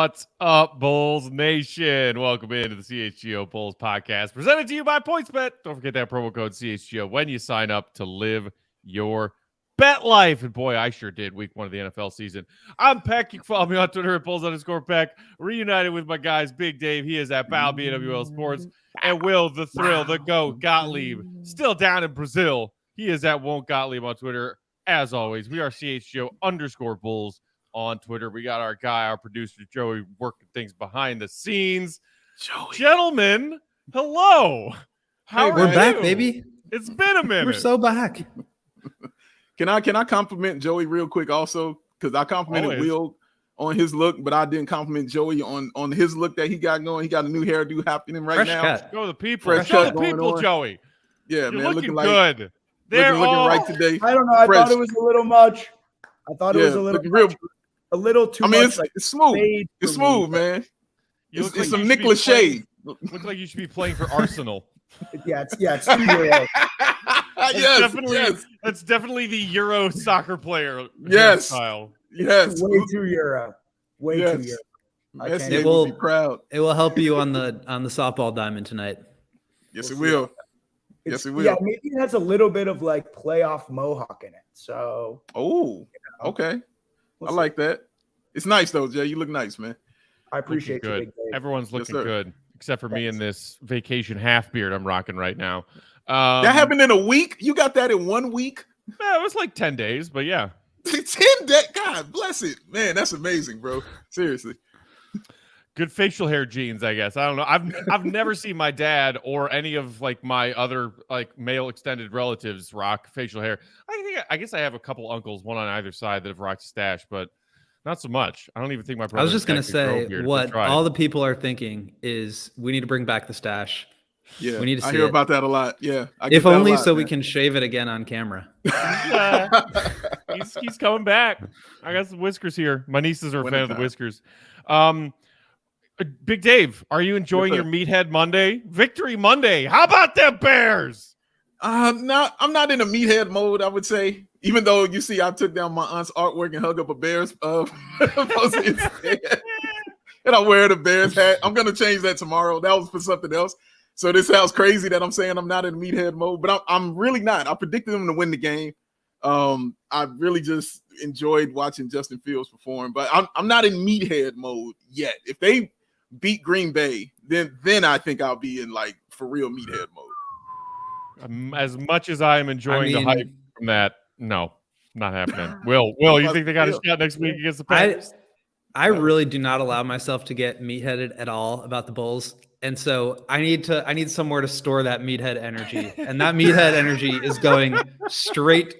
What's up, Bulls Nation? Welcome into the CHGO Bulls podcast, presented to you by PointsBet. Don't forget that promo code CHGO when you sign up to live your bet life. And boy, I sure did week one of the NFL season. I'm Peck. You can follow me on Twitter at Bulls_Peck. Reunited with my guys, Big Dave. He is at Bow BWL Sports. And Will, the Thrill, the GOAT, Gottlieb, still down in Brazil. He is at Won't Gottlieb on Twitter. As always, we are CHGO_Bulls on Twitter. We got our guy, our producer, Joey, working things behind the scenes. Joey. Gentlemen, hello. How are we're you? Back, baby. It's been a minute. We're so back. Can I compliment Joey real quick also? Because I complimented Will on his look, but I didn't compliment Joey on his look that he got going. He got a new hairdo happening right Fresh now. Cut. Show the people. Show the people, Joey. Yeah, You're man. Looking good. Looking right today. I don't know. I thought it was a little much. I thought it was a little much. A little too much. It's smooth. It's smooth, man. It's some Nicholas shade. Looks like you should be playing for Arsenal. It's 2 Euro. That's definitely the Euro soccer player. Yes. Style. Yes. Way 2 Euro. Way 2 Euro. It will be proud. It will help you on the softball diamond tonight. Yes, it will. Yes, it will. Yeah, maybe it has a little bit of like playoff mohawk in it. So. Okay. I like that. It's nice though, Jay. You look nice, man. I appreciate you. Big Dave. Everyone's looking good, except for me in this vacation half beard I'm rocking right now. That happened in a week? You got that in 1 week? Yeah, it was like 10 days, but yeah. 10 days? God bless it. Man, that's amazing, bro. Seriously. Good facial hair genes, I guess. I don't know. I've never seen my dad or any of like my other like male extended relatives rock facial hair. I guess I have a couple uncles, one on either side, that have rocked a stash, but not so much. I don't even think my brother. I was just gonna say what all the people are thinking is we need to bring back the stash. Yeah, we need to see I hear about that a lot. Yeah, if only so we can shave it again on camera. He's coming back. I got some whiskers here. My nieces are a fan of the whiskers. Big Dave, are you enjoying your Meathead Monday? Victory Monday. How about them Bears? No, I'm not in a meathead mode, I would say. Even though you see, I took down my aunt's artwork and hung up a Bears poster and I wear the Bears hat. I'm gonna change that tomorrow. That was for something else. So this sounds crazy that I'm saying I'm not in meathead mode, but I'm really not. I predicted them to win the game. I really just enjoyed watching Justin Fields perform, but I'm not in meathead mode yet. If they beat Green Bay, then I think I'll be in like for real meathead mode. As much as I am enjoying the hype from that, no, not happening. Will, you think they got a shot next week against the Packers? I really do not allow myself to get meatheaded at all about the Bulls. And so I need somewhere to store that meathead energy. And that meathead energy is going straight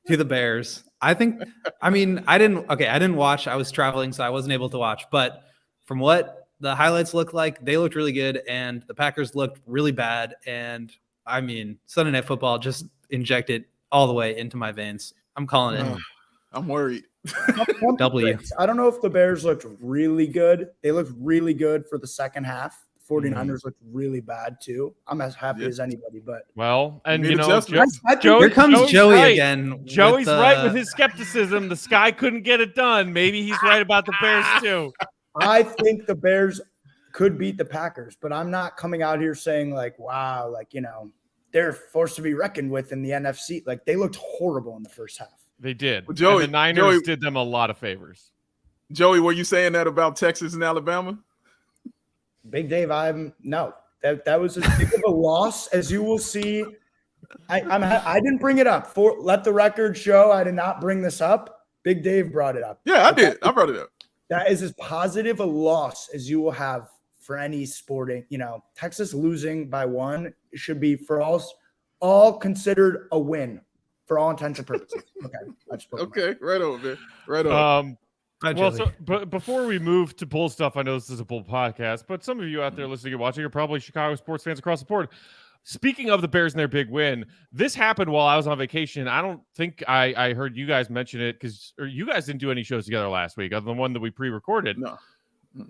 to the Bears. I didn't watch. I was traveling, so I wasn't able to watch. But from what the highlights looked like, they looked really good, and the Packers looked really bad. And I mean, Sunday Night Football just injected all the way into my veins. I'm calling it. I'm worried. W. I don't know if the Bears looked really good. They looked really good for the second half. 49ers looked really bad too. I'm as happy as anybody, but and here comes Joey right. again. Joey's right with his skepticism. The Sky couldn't get it done. Maybe he's right about the Bears too. I think the Bears could beat the Packers, but I'm not coming out here saying like, wow, like, they're forced to be reckoned with in the NFC. Like they looked horrible in the first half. They did. Well, Joey, and the Niners did them a lot of favors. Joey, were you saying that about Texas and Alabama? Big Dave, no. That was as big of a loss as you will see. I didn't bring it up. Let the record show I did not bring this up. Big Dave brought it up. Yeah, I did. I brought it up. That is as positive a loss as you will have for any sporting. Texas losing by 1 should be for all considered a win for all intents and purposes. Okay, right on, man. Right on. But before we move to Bull stuff, I know this is a Bull podcast, but some of you out there listening and watching are probably Chicago sports fans across the board. Speaking of the Bears and their big win, this happened while I was on vacation. I don't think I heard you guys mention it because you guys didn't do any shows together last week other than one that we pre-recorded. No.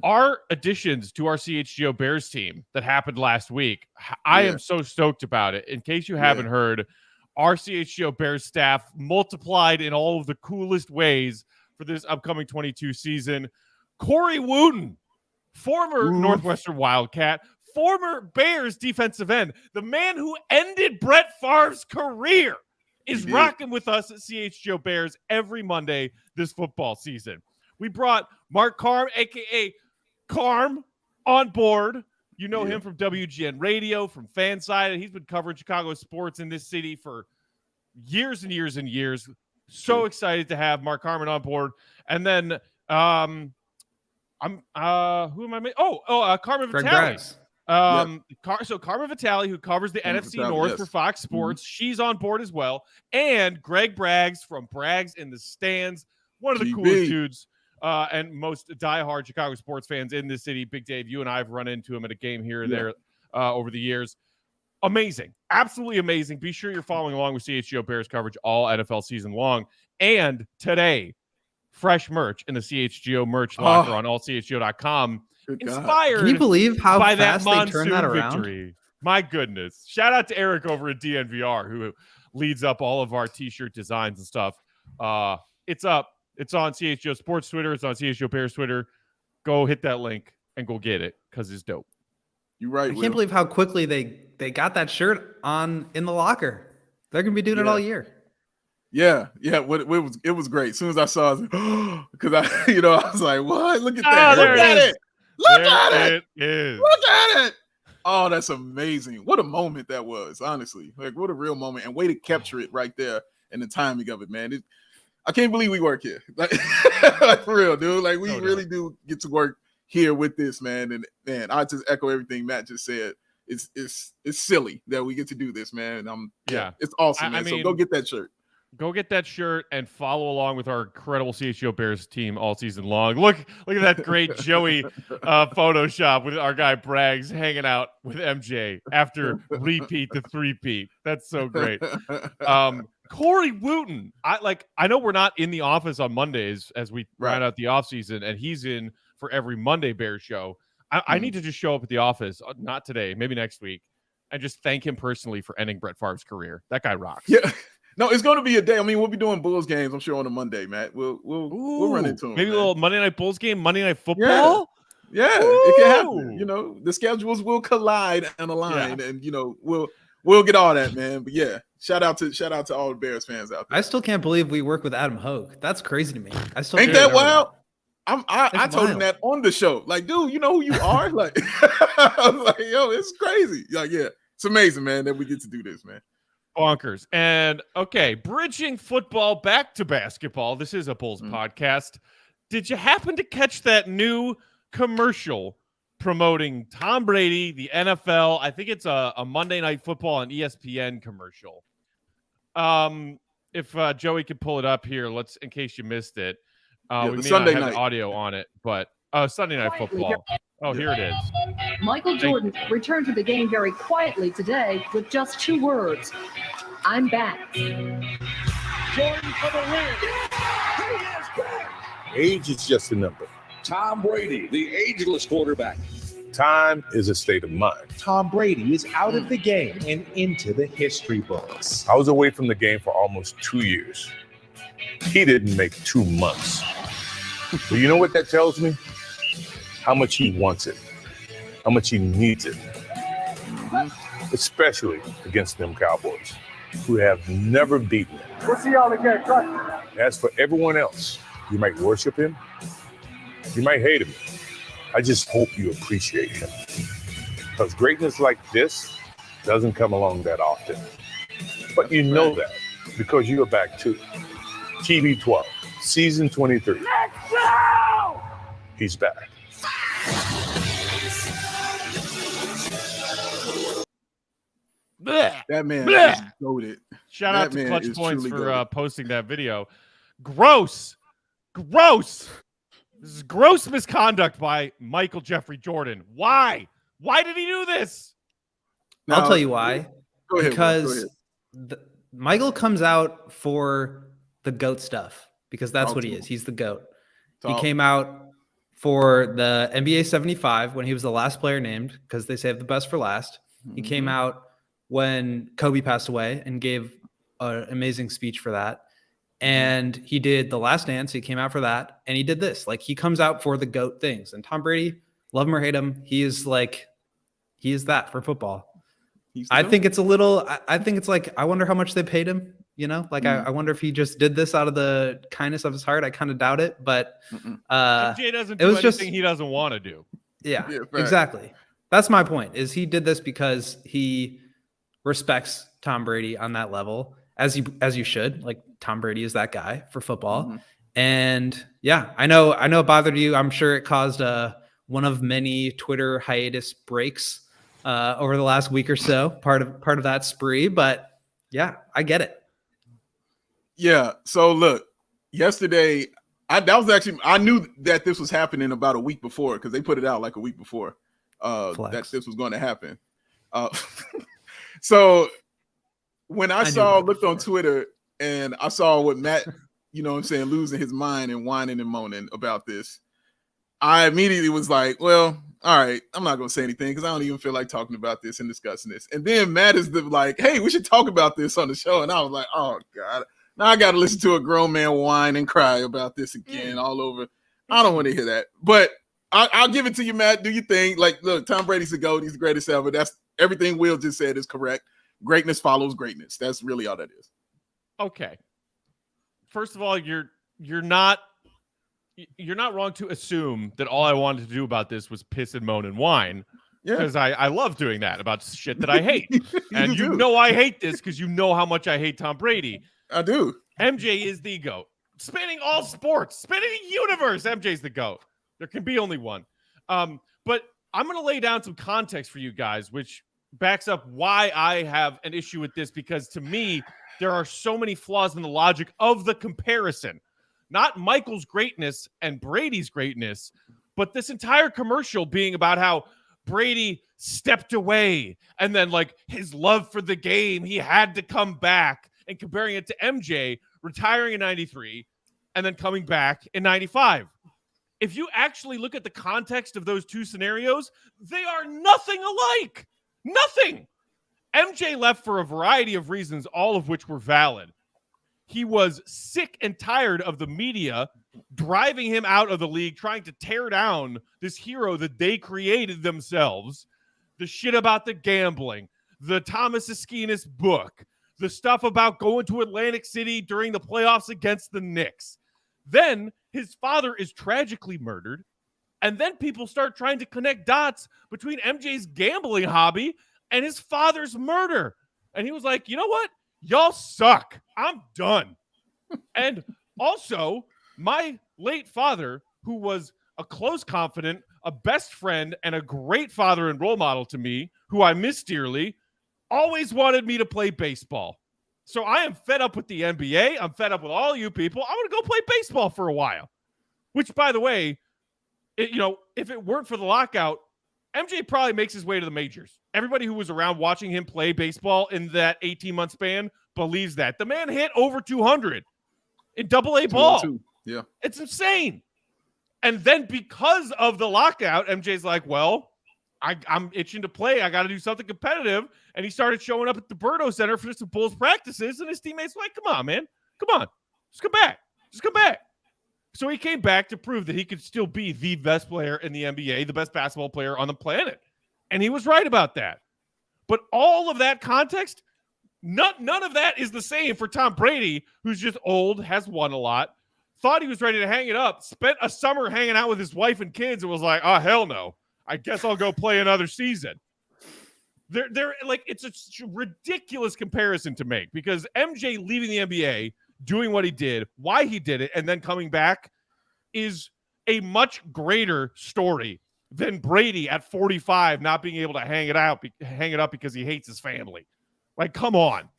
Our additions to our CHGO Bears team that happened last week, I am so stoked about it. In case you haven't heard, our CHGO Bears staff multiplied in all of the coolest ways for this upcoming 22 season. Corey Wooten former Northwestern Wildcat, former Bears defensive end, the man who ended Brett Favre's career, is rocking with us at CHGO Bears every Monday this football season. We brought Mark Carm, a.k.a. Carm, on board. You know him from WGN Radio, from Fanside. He's been covering Chicago sports in this city for years and years and years. So excited to have Mark Carman on board. And then who am I? Carmen Vitale. So Carmen Vitale, who covers the NFC North for Fox Sports, she's on board as well. And Greg Braggs from Braggs in the Stands, one of the coolest dudes and most diehard Chicago sports fans in this city. Big Dave, you and I have run into him at a game here or there over the years. Amazing. Absolutely amazing. Be sure you're following along with CHGO Bears coverage all NFL season long. And today, fresh merch in the CHGO merch locker on allchgo.com. Inspired. Can you believe how by fast that they turned that around? Victory. My goodness. Shout out to Eric over at DNVR who leads up all of our t-shirt designs and stuff. It's up. It's on CHGO Sports Twitter. It's on CHGO Bears Twitter. Go hit that link and go get it because it's dope. You're right. I can't believe how quickly they got that shirt on in the locker. They're gonna be doing it all year. Yeah. It was great. As soon as I saw it, because I was like, what? Look at that. Look at it. Look at it. Look at it. Oh, that's amazing. What a moment that was, honestly. Like, what a real moment. And way to capture it right there and the timing of it, man. I can't believe we work here. Like for real, dude. Like, we really do get to work here with this, man. And, man, I just echo everything Matt just said. It's silly that we get to do this, man. It's awesome, man. So go get that shirt. Go get that shirt and follow along with our incredible CHGO Bears team all season long. Look at that great Joey Photoshop with our guy Braggs hanging out with MJ after repeat to three-peat. That's so great. Corey Wooten. I know we're not in the office on Mondays as we round out the offseason, and he's in for every Monday Bears show. I need to just show up at the office, not today, maybe next week, and just thank him personally for ending Brett Favre's career. That guy rocks. Yeah. No, it's going to be a day. I mean, we'll be doing Bulls games, I'm sure, on a Monday, Matt. We'll run into him. Maybe a little Monday Night Bulls game, Monday Night Football? Yeah, it can happen. The schedules will collide and align, and, we'll get all that, man. But, yeah, shout out to all the Bears fans out there. I still can't believe we work with Adam Hogue. That's crazy to me. Ain't that wild? I told him that on the show. Like, dude, you know who you are? Like, I was like, yo, it's crazy. Like, yeah, it's amazing, man, that we get to do this, man. Bonkers. And okay, bridging football back to basketball. This is a Bulls podcast. Did you happen to catch that new commercial promoting Tom Brady, the NFL? I think it's a Monday Night Football on ESPN commercial. If Joey could pull it up here, in case you missed it. We may Sunday not have night audio on it, but Sunday Night Football. Oh, here it is. Michael Jordan returned to the game very quietly today with just 2 words. I'm back. Jordan for the win. He is back. Age is just a number. Tom Brady, the ageless quarterback. Time is a state of mind. Tom Brady is out of the game and into the history books. I was away from the game for almost 2 years. He didn't make 2 months. Do you know what that tells me? How much he wants it, how much he needs it, especially against them Cowboys, who have never beaten him. We'll see y'all again. As for everyone else, you might worship him, you might hate him. I just hope you appreciate him. Because greatness like this doesn't come along that often. But you know that because you're back too. TB12, season 23. Let's go! He's back. That man is goated. Shout out to Clutch Points for posting that video. Gross. This is gross misconduct by Michael Jeffrey Jordan. Why? Why did he do this? I'll tell you why. Go ahead, because Michael comes out for the GOAT stuff because that's what he is. He's the GOAT. He came out for the NBA 75 when he was the last player named because they saved the best for last. He came out when Kobe passed away and gave an amazing speech for that. And he did The Last Dance. He came out for that. And he did this. Like, he comes out for the GOAT things. And Tom Brady Love him or hate him, he is that for football. I think it's a little. I think it's like, I wonder how much they paid him. You know, like I wonder if he just did this out of the kindness of his heart. I kind of doubt it, but MJ doesn't do anything he doesn't want to do. Yeah, exactly. That's my point. Is he did this because he respects Tom Brady on that level, as you should. Like, Tom Brady is that guy for football. And yeah, I know it bothered you. I'm sure it caused one of many Twitter hiatus breaks over the last week or so, part of that spree. But yeah, I get it. Yeah. So look, yesterday, I knew that this was happening about a week before, because they put it out like a week before that this was going to happen. So when I looked on Twitter and I saw what Matt, losing his mind and whining and moaning about this, I immediately was like, well, all right, I'm not going to say anything because I don't even feel like talking about this and discussing this. And then Matt is like, hey, we should talk about this on the show. And I was like, oh, God. Now I got to listen to a grown man whine and cry about this again all over. I don't want to hear that. But I'll give it to you, Matt. Do your thing. Like, look, Tom Brady's the GOAT. He's the greatest ever. That's everything Will just said is correct. Greatness follows greatness. That's really all that is. Okay. First of all, you're not wrong to assume that all I wanted to do about this was piss and moan and whine. Yeah. Because I love doing that about shit that I hate. And you know I hate this because you know how much I hate Tom Brady. I do. MJ is the GOAT. Spanning all sports, spanning the universe, MJ's the GOAT. There can be only one. But I'm going to lay down some context for you guys, which backs up why I have an issue with this, because to me, there are so many flaws in the logic of the comparison. Not Michael's greatness and Brady's greatness, but this entire commercial being about how Brady stepped away and then, like, his love for the game, he had to come back, and comparing it to MJ retiring in 93 and then coming back in 95. If you actually look at the context of those two scenarios, they are nothing alike. Nothing. MJ left for a variety of reasons, all of which were valid. He was sick and tired of the media driving him out of the league, trying to tear down this hero that they created themselves. The shit about the gambling, the Thomas Askinas book, the stuff about going to Atlantic City during the playoffs against the Knicks. Then his father is tragically murdered. And then people start trying to connect dots between MJ's gambling hobby and his father's murder. And he was like, you know what? Y'all suck. I'm done. And also, my late father, who was a close confidant, a best friend, and a great father and role model to me, who I miss dearly, always wanted me to play baseball. So I am fed up with the NBA. I'm fed up with all you people. I want to go play baseball for a while. Which, by the way, if it weren't for the lockout, MJ probably makes his way to the majors. Everybody who was around watching him play baseball in that 18-month span believes that. The man hit over 200 in AA ball. Yeah. It's insane. And then because of the lockout, MJ's like, well, I'm itching to play. I got to do something competitive. And he started showing up at the Berto Center for some Bulls practices. And his teammates were like, come on, man. Come on. Just come back. Just come back. So he came back to prove that he could still be the best player in the NBA, the best basketball player on the planet. And he was right about that. But all of that context, none of that is the same for Tom Brady, who's just old, has won a lot, thought he was ready to hang it up, spent a summer hanging out with his wife and kids, and was like, oh, hell no. I guess I'll go play another season. They're like, it's a ridiculous comparison to make, because MJ leaving the NBA, doing what he did, why he did it, and then coming back is a much greater story than Brady at 45 not being able to hang it up because he hates his family. Like, come on.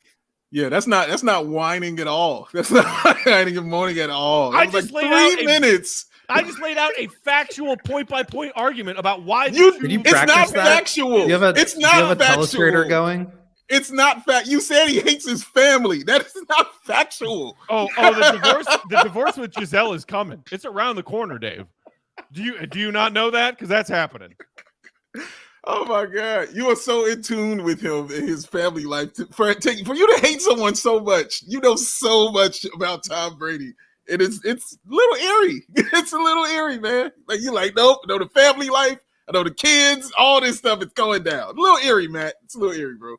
Yeah, that's not whining at all. That's not whining and moaning at all. I just laid out 3 minutes. I just laid out a factual point-by-point argument about why it's not factual. It's not factual. Telestrator going? It's not fact. You said he hates his family. That is not factual. Oh, the divorce with Giselle is coming. It's around the corner, Dave. Do you not know that? Because that's happening. Oh my God, you are so in tune with him and his family life. For you to hate someone so much, you know so much about Tom Brady. It's a little eerie. It's a little eerie, man. Like, you're like, nope, no, the family life. I know the kids, all this stuff is going down. A little eerie, Matt. It's a little eerie, bro.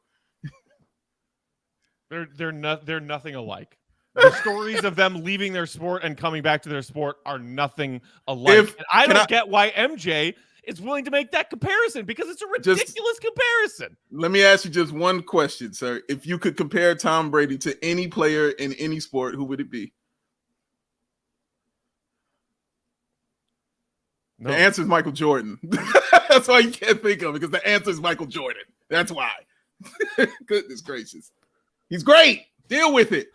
They're nothing alike. The stories of them leaving their sport and coming back to their sport are nothing alike. And I don't get why MJ is willing to make that comparison, because it's a ridiculous comparison. Let me ask you just one question, sir. If you could compare Tom Brady to any player in any sport, who would it be? No. The answer is Michael Jordan. That's why you can't think of it, because the answer is Michael Jordan. That's why. Goodness gracious. He's great. Deal with it.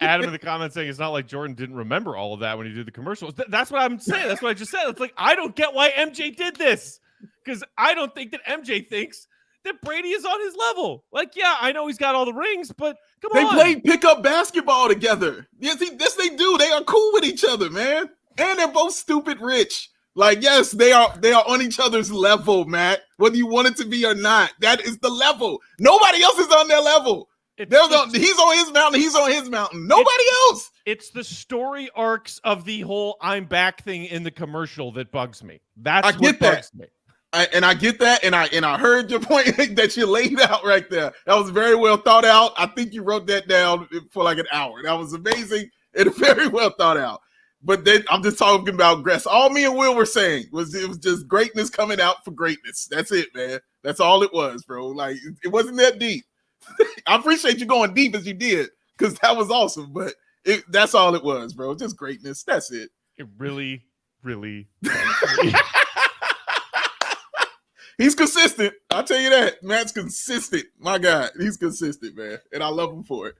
Adam in the comments saying it's not like Jordan didn't remember all of that when he did the commercials. That's what I'm saying. That's what I just said. It's like, I don't get why MJ did this, because I don't think that MJ thinks that Brady is on his level. Like, yeah, I know he's got all the rings, but come on. They played pickup basketball together. Yes, they do. They are cool with each other, man. And they're both stupid rich. Like, yes, they are on each other's level, Matt. Whether you want it to be or not, that is the level. Nobody else is on their level. He's on his mountain. He's on his mountain. Nobody else. It's the story arcs of the whole "I'm back" thing in the commercial that bugs me. That's what bugs me. I get that, and I heard your point that you laid out right there. That was very well thought out. I think you wrote that down for like an hour. That was amazing and very well thought out. But then I'm just talking about Gress. All me and Will were saying was it was just greatness coming out for greatness. That's it, man. That's all it was, bro. Like, it wasn't that deep. I appreciate you going deep as you did, because that was awesome. But that's all it was, bro. Just greatness. That's it. It really, really. He's consistent. I'll tell you that. Matt's consistent. My God, he's consistent, man. And I love him for it.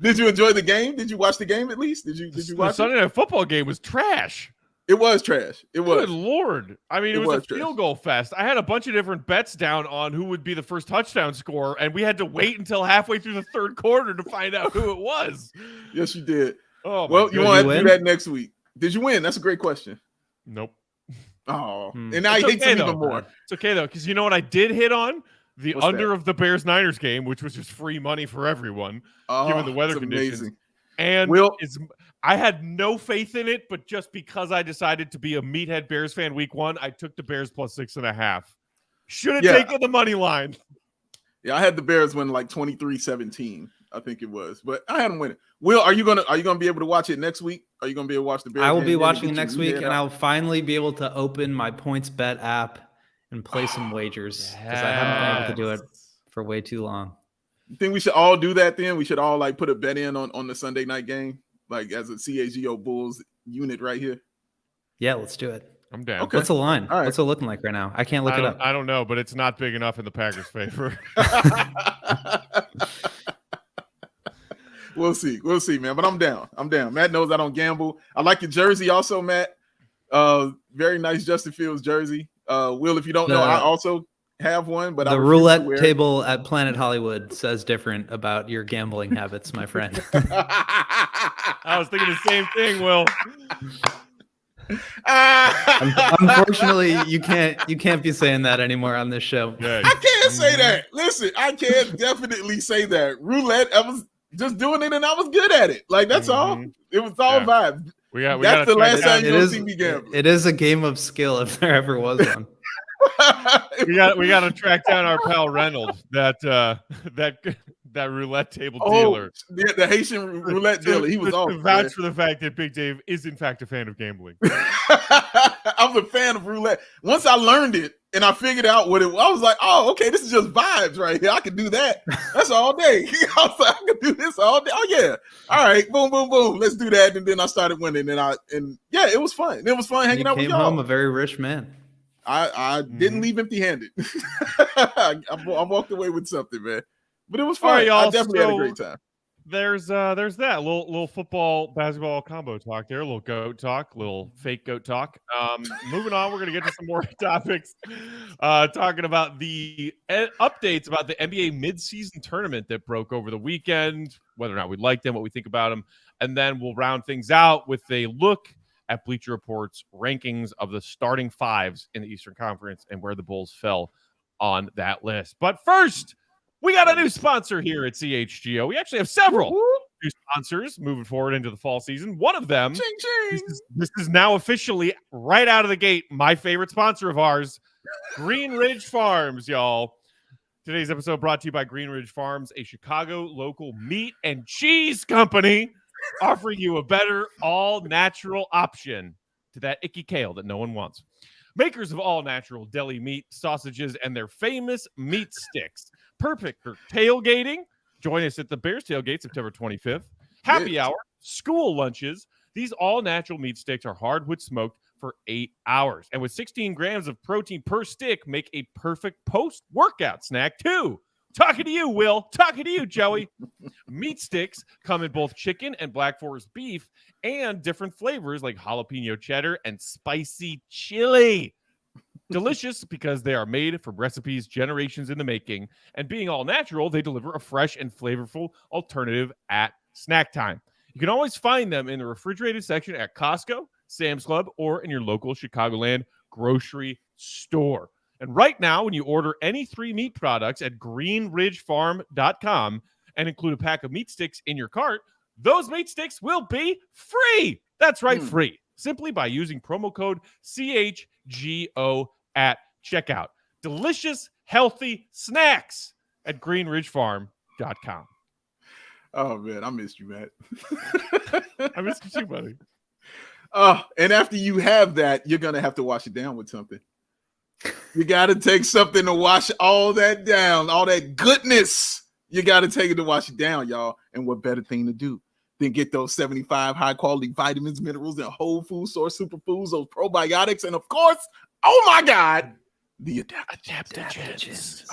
Did you enjoy the game? Did you watch the game at least? Did you watch the Sunday Night Football game? Was trash. It was trash. It was. Good Lord. I mean, it was a field goal fest. I had a bunch of different bets down on who would be the first touchdown scorer, and we had to wait until halfway through the third quarter to find out who it was. Yes, you did. Oh, well, you want to do that next week. Did you win? That's a great question. Nope. Oh, and now he hates him even more. It's okay, though, because you know what I did hit on? The under of the Bears-Niners game, which was just free money for everyone, given the weather conditions. Amazing. And I had no faith in it, but just because I decided to be a meathead Bears fan week 1, I took the Bears plus 6.5. Should have taken the money line. Yeah, I had the Bears win like 23-17, I think it was, but I had them win it. Will, are you gonna be able to watch it next week? Are you gonna be able to watch the Bears? I will be watching it next week, and I'll finally be able to open my PointsBet app and play some wagers, because I haven't been able to do it for way too long. You think we should all do that then? We should all like put a bet in on the Sunday night game, like as a CHGO Bulls unit right here. Yeah, let's do it. I'm down. Okay. What's the line? Right. What's it looking like right now? I can't look it up. I don't know, but it's not big enough in the Packers' favor. We'll see, man. But I'm down. Matt knows I don't gamble. I like your jersey also, Matt. Very nice Justin Fields jersey. Will, if you don't know, I also have one, but the roulette table at Planet Hollywood says different about your gambling habits, my friend. I was thinking the same thing, Will. Unfortunately, you can't be saying that anymore on this show. I can't say that. Listen, I can definitely say that. Roulette, I was just doing it and I was good at it. Like, that's all. It was all vibes. That's the last time you'll see me gamble. It is a game of skill if there ever was one. we got to track down our pal Reynolds, that roulette table dealer. The Haitian roulette dealer. He was awesome. Vouch for the fact that Big Dave is in fact a fan of gambling. I'm a fan of roulette. Once I learned it and I figured out what it was, I was like, oh, okay, this is just vibes right here. I can do that. That's all day. I was like, I can do this all day. Oh yeah. All right, boom, boom, boom. Let's do that. And then I started winning, and yeah, it was fun. It was fun hanging out with y'all. Came home a very rich man. I didn't leave empty-handed. I walked away with something, man. But it was fun. Right, y'all, I definitely had a great time. There's that little football basketball combo talk there, a little goat talk, little fake goat talk. Moving on, we're gonna get to some more topics. Talking about the updates about the NBA midseason tournament that broke over the weekend, whether or not we like them, what we think about them, and then we'll round things out with a look at Bleacher Report's rankings of the starting fives in the Eastern Conference and where the Bulls fell on that list. But first, we got a new sponsor here at CHGO. We actually have several. New sponsors moving forward into the fall season. One of them, Ching, ching. this is now officially right out of the gate my favorite sponsor of ours, Green Ridge Farms, y'all. Today's episode brought to you by Green Ridge Farms, a Chicago local meat and cheese company offering you a better all-natural option to that icky kale that no one wants. Makers of all-natural deli meat, sausages, and their famous meat sticks. Perfect for tailgating. Join us at the Bears tailgate September 25th. Happy hour, school lunches. These all-natural meat sticks are hardwood smoked for 8 hours. And with 16 grams of protein per stick, make a perfect post-workout snack, too. Talking to you, Will. Talking to you, Joey. Meat sticks come in both chicken and Black Forest beef and different flavors like jalapeno cheddar and spicy chili. Delicious because they are made from recipes generations in the making. And being all natural, they deliver a fresh and flavorful alternative at snack time. You can always find them in the refrigerated section at Costco, Sam's Club, or in your local Chicagoland grocery store. And right now, when you order any 3 meat products at greenridgefarm.com and include a pack of meat sticks in your cart, those meat sticks will be free. That's right, free. Simply by using promo code CHGO at checkout. Delicious, healthy snacks at greenridgefarm.com. Oh, man, I missed you, Matt. I missed you too, buddy. And after you have that, you're going to have to wash it down with something. You got to take something to wash all that down, all that goodness. You got to take it to wash it down, y'all. And what better thing to do than get those 75 high-quality vitamins, minerals, and whole food source superfoods, those probiotics, and, of course, oh, my God, the adaptogens.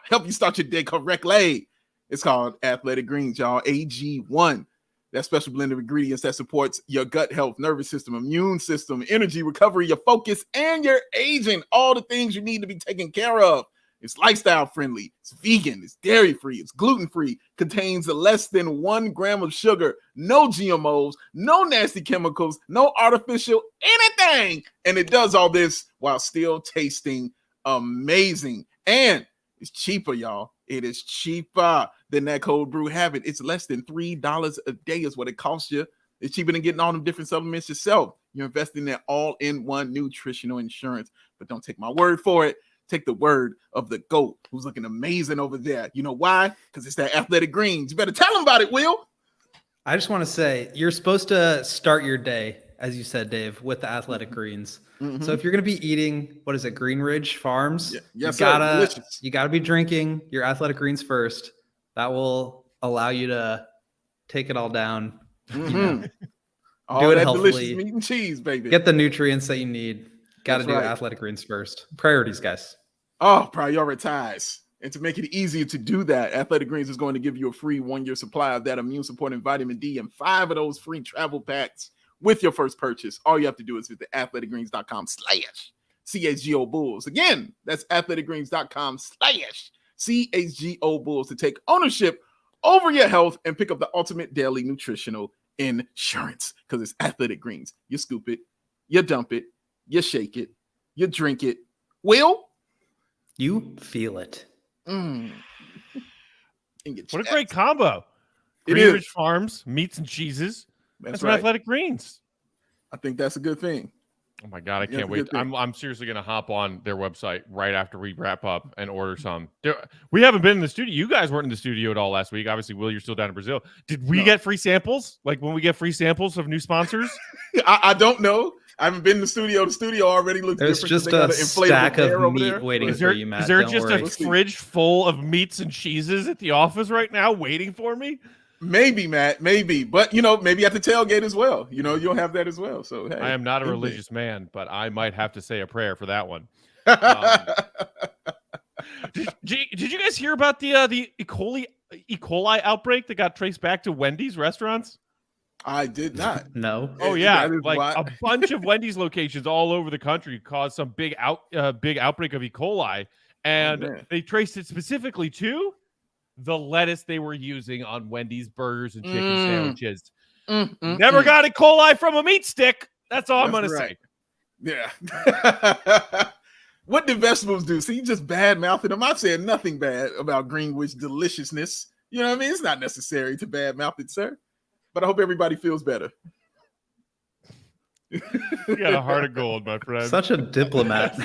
Help you start your day correctly. It's called Athletic Greens, y'all. AG1. That special blend of ingredients that supports your gut health, nervous system, immune system, energy, recovery, your focus, and your aging. All the things you need to be taken care of. It's lifestyle friendly. It's vegan. It's dairy free. It's gluten free. Contains less than 1 gram of sugar. No GMOs. No nasty chemicals. No artificial anything. And it does all this while still tasting amazing. And it's cheaper, y'all. It is cheaper than that cold brew habit. It's less than $3 a day is what it costs you. It's cheaper than getting all them different supplements yourself. You're investing in that all-in-one nutritional insurance. But don't take my word for it. Take the word of the GOAT, who's looking amazing over there. You know why? Because it's that Athletic Greens. You better tell them about it, Will. I just want to say, you're supposed to start your day, as you said, Dave, with the Athletic Greens. So if you're going to be eating, what is it, Green Ridge Farms? Yes, you gotta be drinking your Athletic Greens first. That will allow you to take it all down. All do it that healthily. delicious meat and cheese, baby. Get the nutrients that you need. Got to do right. Athletic Greens first. Priorities, guys. Oh, prioritize. And to make it easier to do that, Athletic Greens is going to give you a free 1-year supply of that immune-supporting vitamin D and 5 of those free travel packs with your first purchase. All you have to do is visit athleticgreens.com/CHGO Bulls. Again, that's athleticgreens.com/CHGO Bulls to take ownership over your health and pick up the ultimate daily nutritional insurance, because it's Athletic Greens. You scoop it, you dump it, you shake it, you drink it. Will? You feel it. What a great combo. It Green is. Ridge Farms, meats and cheeses. That's Some right. Athletic Greens. I think that's a good thing. Oh my God, I That's can't a wait. good thing. I'm seriously gonna hop on their website right after we wrap up and order some. We haven't been in the studio. You guys weren't in the studio at all last week. Obviously, Will, you're still down in Brazil. Did we get free samples? Like when we get free samples of new sponsors? I don't know. I haven't been in the studio. The studio already looks There's different. just They got a an inflatable stack bear of over meat there. waiting Is for there, you, Matt. is there Don't just worry. a fridge full of meats and cheeses at the office right now waiting for me? Maybe, Matt, maybe. But, maybe at the tailgate as well. You'll have that as well. So, hey. I am not a good religious man, but I might have to say a prayer for that one. thing. Did you guys hear about the E. coli outbreak that got traced back to Wendy's restaurants? I did not. No. Oh yeah, That is like why- a bunch of Wendy's locations all over the country caused some big outbreak of E. coli, and man. they traced it specifically to the lettuce they were using on Wendy's burgers and chicken sandwiches. Never got E. coli from a meat stick. That's all I'm That's gonna right. say. Yeah. What did vegetables do? See, you just bad mouthing them. I've said nothing bad about Greenwich deliciousness. You know what I mean? It's not necessary to badmouth it, sir. But I hope everybody feels better. You got a heart of gold, my friend. Such a diplomat.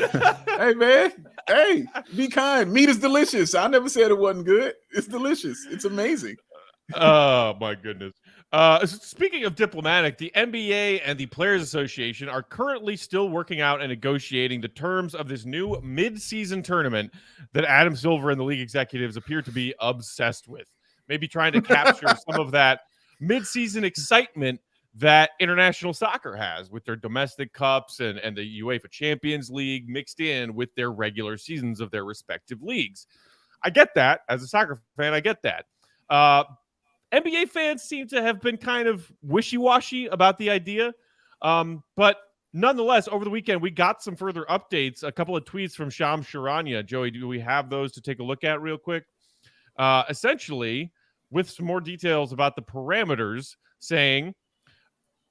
Hey, man. Hey, be kind. Meat is delicious. I never said it wasn't good. It's delicious. It's amazing. Oh, my goodness. Speaking of diplomatic, the NBA and the Players Association are currently still working out and negotiating the terms of this new mid-season tournament that Adam Silver and the league executives appear to be obsessed with. Maybe trying to capture some of that mid-season excitement that international soccer has with their domestic cups and the UEFA Champions League mixed in with their regular seasons of their respective leagues. I get that. As a soccer fan, I get that. NBA fans seem to have been kind of wishy-washy about the idea. But nonetheless, over the weekend, we got some further updates, a couple of tweets from Shams Charania. Joey, do we have those to take a look at real quick? Essentially, with some more details about the parameters, saying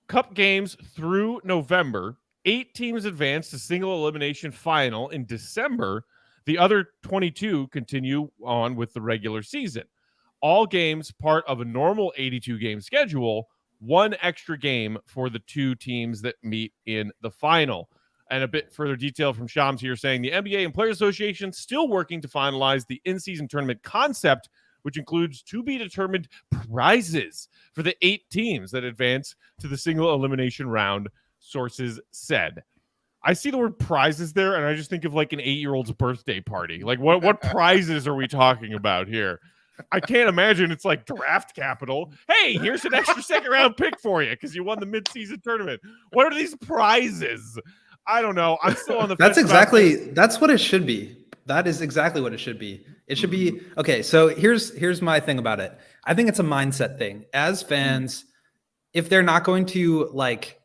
Cup games through November, 8 teams advance to single elimination final in December. The other 22 continue on with the regular season. All games part of a normal 82-game schedule, 1 extra game for the 2 teams that meet in the final. And a bit further detail from Shams here saying the NBA and Players Association still working to finalize the in-season tournament concept, which includes to-be-determined prizes for the 8 teams that advance to the single elimination round, sources said. I see the word prizes there, and I just think of like an 8-year-old's birthday party. Like, what prizes are we talking about here? I can't imagine it's like draft capital. Hey, here's an extra second-round pick for you because you won the mid-season tournament. What are these prizes? I don't know. I'm still on the fence. That's what it should be. That is exactly what it should be. It should be, okay, so here's my thing about it. I think it's a mindset thing. As fans, if they're not going to like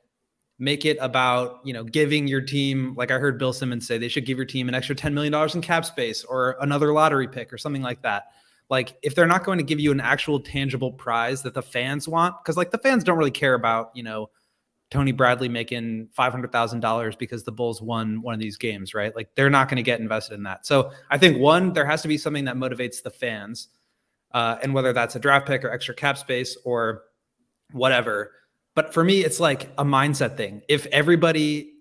make it about, giving your team, like I heard Bill Simmons say, they should give your team an extra $10 million in cap space or another lottery pick or something like that. Like if they're not going to give you an actual tangible prize that the fans want, because like the fans don't really care about, Tony Bradley making $500,000 because the Bulls won one of these games, right? Like they're not going to get invested in that. So I think there has to be something that motivates the fans, and whether that's a draft pick or extra cap space or whatever. But for me, it's like a mindset thing. If everybody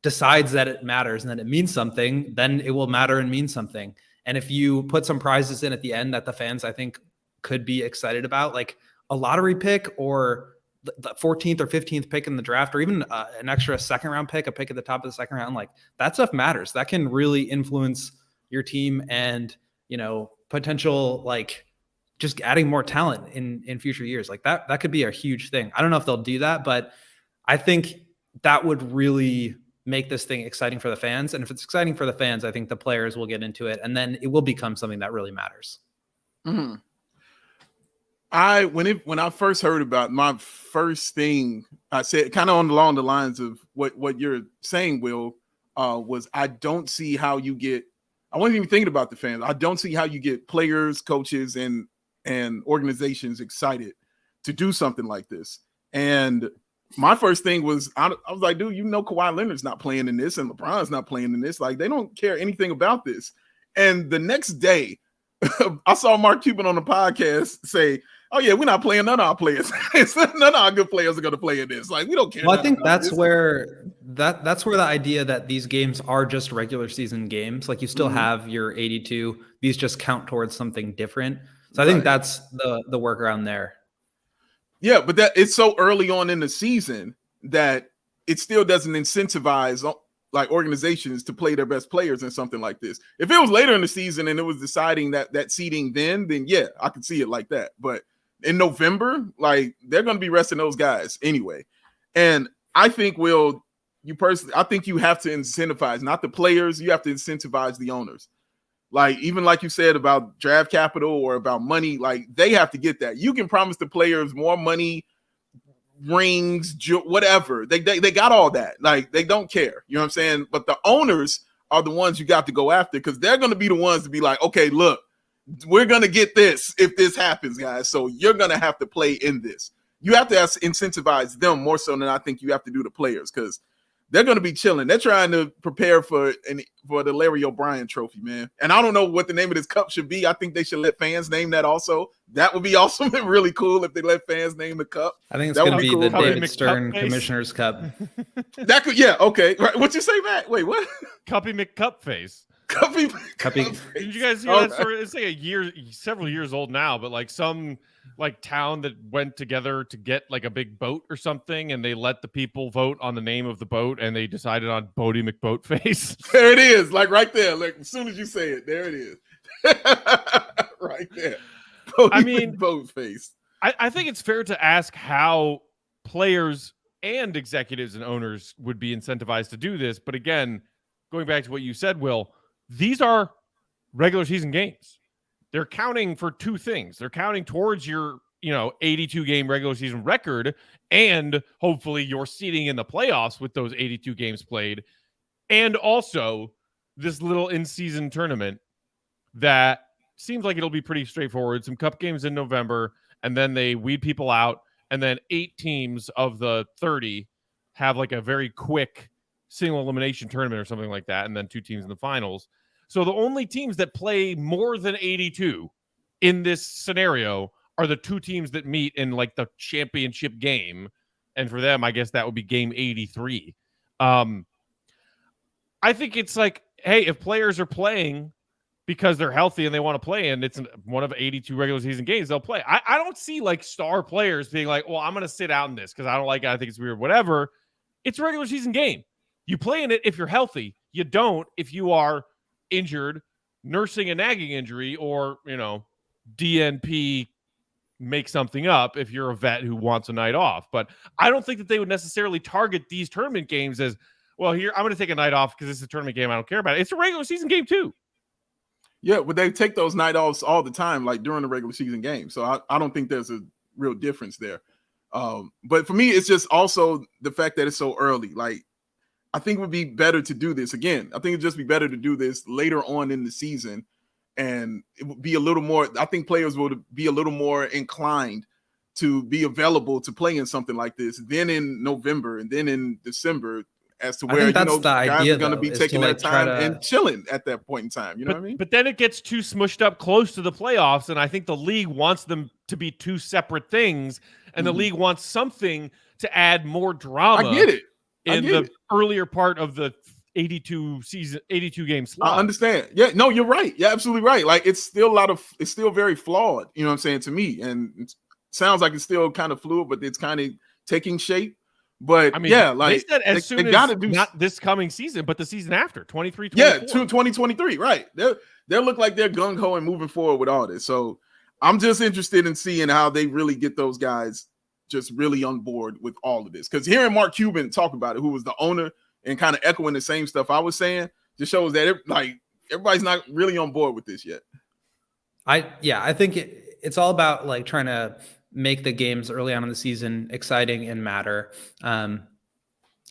decides that it matters and that it means something, then it will matter and mean something. And if you put some prizes in at the end that the fans, I think, could be excited about, like a lottery pick or the 14th or 15th pick in the draft, or even an extra second round pick, a pick at the top of the second round, like that stuff matters. That can really influence your team and, potential, like just adding more talent in future years. Like that could be a huge thing. I don't know if they'll do that, but I think that would really make this thing exciting for the fans. And if it's exciting for the fans, I think the players will get into it, and then it will become something that really matters. Mm-hmm. When I first heard about it, my first thing I said, kind of along the lines of what you're saying, Will, was I don't see how you get. I wasn't even thinking about the fans. I don't see how you get players, coaches, and organizations excited to do something like this. And my first thing was I was like, dude, Kawhi Leonard's not playing in this, and LeBron's not playing in this. Like they don't care anything about this. And the next day, I saw Mark Cuban on the podcast say, oh yeah, we're not playing none of our players. None of our good players are going to play in this. Like we don't care. Well, I think that's where the idea that these games are just regular season games. Like you still have your 82. These just count towards something different. So I think that's the workaround there. Yeah, but that it's so early on in the season that it still doesn't incentivize like organizations to play their best players in something like this. If it was later in the season and it was deciding that seeding then yeah, I could see it like that. But in November, like they're going to be resting those guys anyway. And I think I think you have to incentivize, not the players, you have to incentivize the owners. Like, even like you said about draft capital or about money, like they have to get that. You can promise the players more money, rings, whatever. They got all that. Like, they don't care. You know what I'm saying? But the owners are the ones you got to go after, because they're going to be the ones to be like, okay, look, we're going to get this if this happens, guys. So you're going to have to play in this. You have to incentivize them more so than I think you have to do the players, because they're going to be chilling. They're trying to prepare for the Larry O'Brien Trophy, man. And I don't know what the name of this cup should be. I think they should let fans name that also. That would be awesome and really cool if they let fans name the cup. I think it's going to be cool. the Cuppy David Stern McCupface. Commissioner's Cup. That could, yeah, okay. Right. What you say, Matt? Wait, what? Cuppy McCupface. Cuppy. Did you guys hear that story? It's like several years old now, but like some like town that went together to get like a big boat or something, and they let the people vote on the name of the boat, and they decided on Bodie McBoatface. There it is, like right there. Like as soon as you say it, there it is. Right there. I mean, McBoatface. I think it's fair to ask how players and executives and owners would be incentivized to do this. But again, going back to what you said, Will, these are regular season games. They're counting for two things. They're counting towards your, 82 game regular season record and hopefully your seeding in the playoffs with those 82 games played. And also this little in-season tournament that seems like it'll be pretty straightforward. Some cup games in November, and then they weed people out. And then 8 teams of the 30 have like a very quick single elimination tournament or something like that. And then 2 teams in the finals. So the only teams that play more than 82 in this scenario are the 2 teams that meet in like the championship game. And for them, I guess that would be game 83. I think it's like, hey, if players are playing because they're healthy and they want to play and it's one of 82 regular season games, they'll play. I don't see like star players being like, well, I'm going to sit out in this because I don't like it. I think it's weird, whatever. It's a regular season game. You play in it if you're healthy. You don't if you are injured, nursing a nagging injury, or DNP, make something up if you're a vet who wants a night off. But I don't think that they would necessarily target these tournament games as, well, here, I'm going to take a night off because it's a tournament game I don't care about. It's a regular season game too. Yeah, but they take those night offs all the time, like during the regular season game. So I don't think there's a real difference there. But for me, it's just also the fact that it's so early. Like, I think it would be better to do this again. I think it'd just be better to do this later on in the season. And it would be a little more, I think players would be a little more inclined to be available to play in something like this. Then in November and then in December, as to where, guys are going to be taking their time and chilling at that point in time. You know what I mean? But then it gets too smushed up close to the playoffs. And I think the league wants them to be 2 separate things. And the league wants something to add more drama. I get it. In the earlier part of the 82 game slot. I understand. Yeah, no, you're right. You're absolutely right. Like it's still very flawed, you know what I'm saying, to me. And it sounds like it's still kind of fluid, but it's kind of taking shape. But I mean, yeah, like they said as soon as not this coming season, but the season after 23-24. Yeah, 2023, right. They look like they're gung-ho and moving forward with all this. So I'm just interested in seeing how they really get those guys just really on board with all of this. Because hearing Mark Cuban talk about it, who was the owner, and kind of echoing the same stuff I was saying, just shows that everybody's not really on board with this yet. I think it's all about like trying to make the games early on in the season exciting and matter. I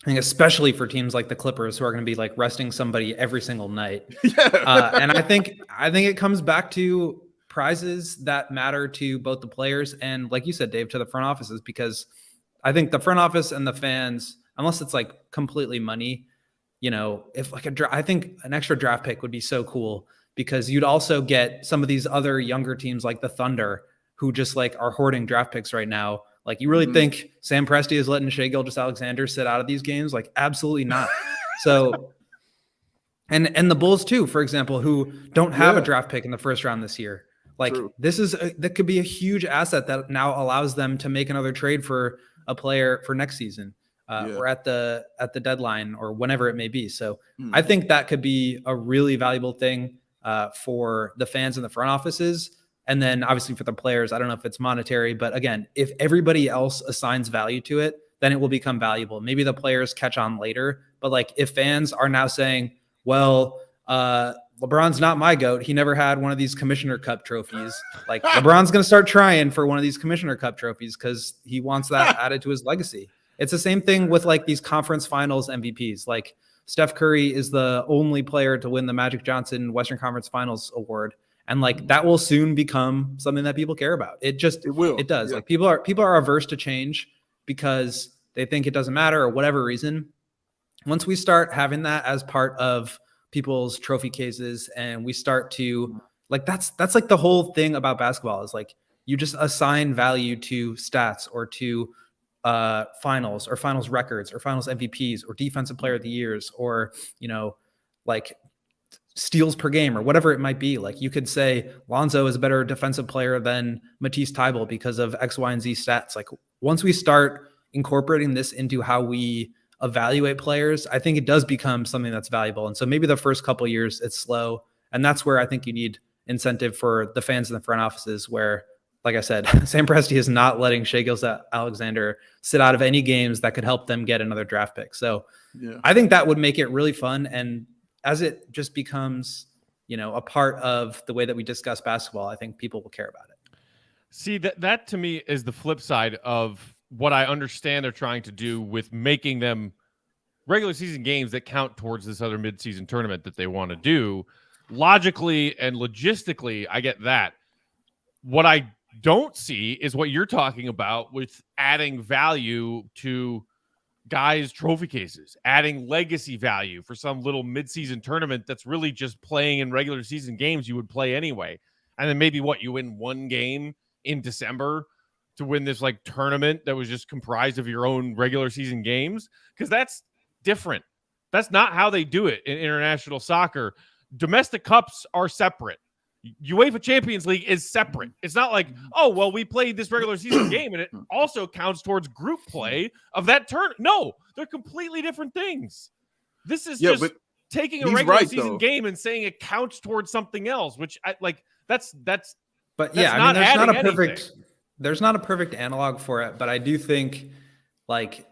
think especially for teams like the Clippers who are going to be like resting somebody every single night. Yeah. And I think it comes back to prizes that matter to both the players and, like you said, Dave, to the front offices, because I think the front office and the fans, unless it's like completely money, if like I think an extra draft pick would be so cool, because you'd also get some of these other younger teams like the Thunder who just like are hoarding draft picks right now. Like, you really think Sam Presti is letting Shai Gilgeous-Alexander sit out of these games? Like, absolutely not. So, and the Bulls too, for example, who don't have a draft pick in the first round this year. Like, that could be a huge asset that now allows them to make another trade for a player for next season. Or at the deadline or whenever it may be. So I think that could be a really valuable thing for the fans and the front offices. And then obviously for the players, I don't know if it's monetary, but again, if everybody else assigns value to it, then it will become valuable. Maybe the players catch on later, but like if fans are now saying, well, LeBron's not my GOAT. He never had one of these Commissioner Cup trophies. Like, LeBron's going to start trying for one of these Commissioner Cup trophies because he wants that added to his legacy. It's the same thing with like these conference finals MVPs. Like, Steph Curry is the only player to win the Magic Johnson Western Conference Finals award. And like, that will soon become something that people care about. It does. Yeah. Like, people are averse to change because they think it doesn't matter or whatever reason. once we start having that as part of people's trophy cases, and we start to like, that's like the whole thing about basketball is like, you just assign value to stats or to finals or finals records or finals MVPs or defensive player of the years, or, you know, like steals per game or whatever it might be. Like, you could say Lonzo is a better defensive player than Matisse Thybulle because of X, Y, and Z stats. Like, once we start incorporating this into how we evaluate players, I think it does become something that's valuable. And so maybe the first couple of years it's slow. And that's where I think you need incentive for the fans in the front offices, where, like I said, Sam Presti is not letting Shai Gilgeous-Alexander sit out of any games that could help them get another draft pick. So yeah, I think that would make it really fun. And as it just becomes, you know, a part of the way that we discuss basketball, I think people will care about it. See, that to me is the flip side of what I understand they're trying to do with making them regular season games that count towards this other midseason tournament that they want to do. Logically and logistically, I get that. What I don't see is what you're talking about with adding value to guys' trophy cases, adding legacy value for some little midseason tournament that's really just playing in regular season games you would play anyway. And then maybe you win one game in December to win this like tournament that was just comprised of your own regular season games, because that's different. That's not how they do it in international soccer. Domestic cups are separate. UEFA Champions League is separate. It's not like, oh, well, we played this regular season game and it also counts towards group play of that turn. No, they're completely different things. This is just taking a regular season game and saying it counts towards something else, which I like. But yeah, I mean, there's not a perfect analog for it, but I do think, like,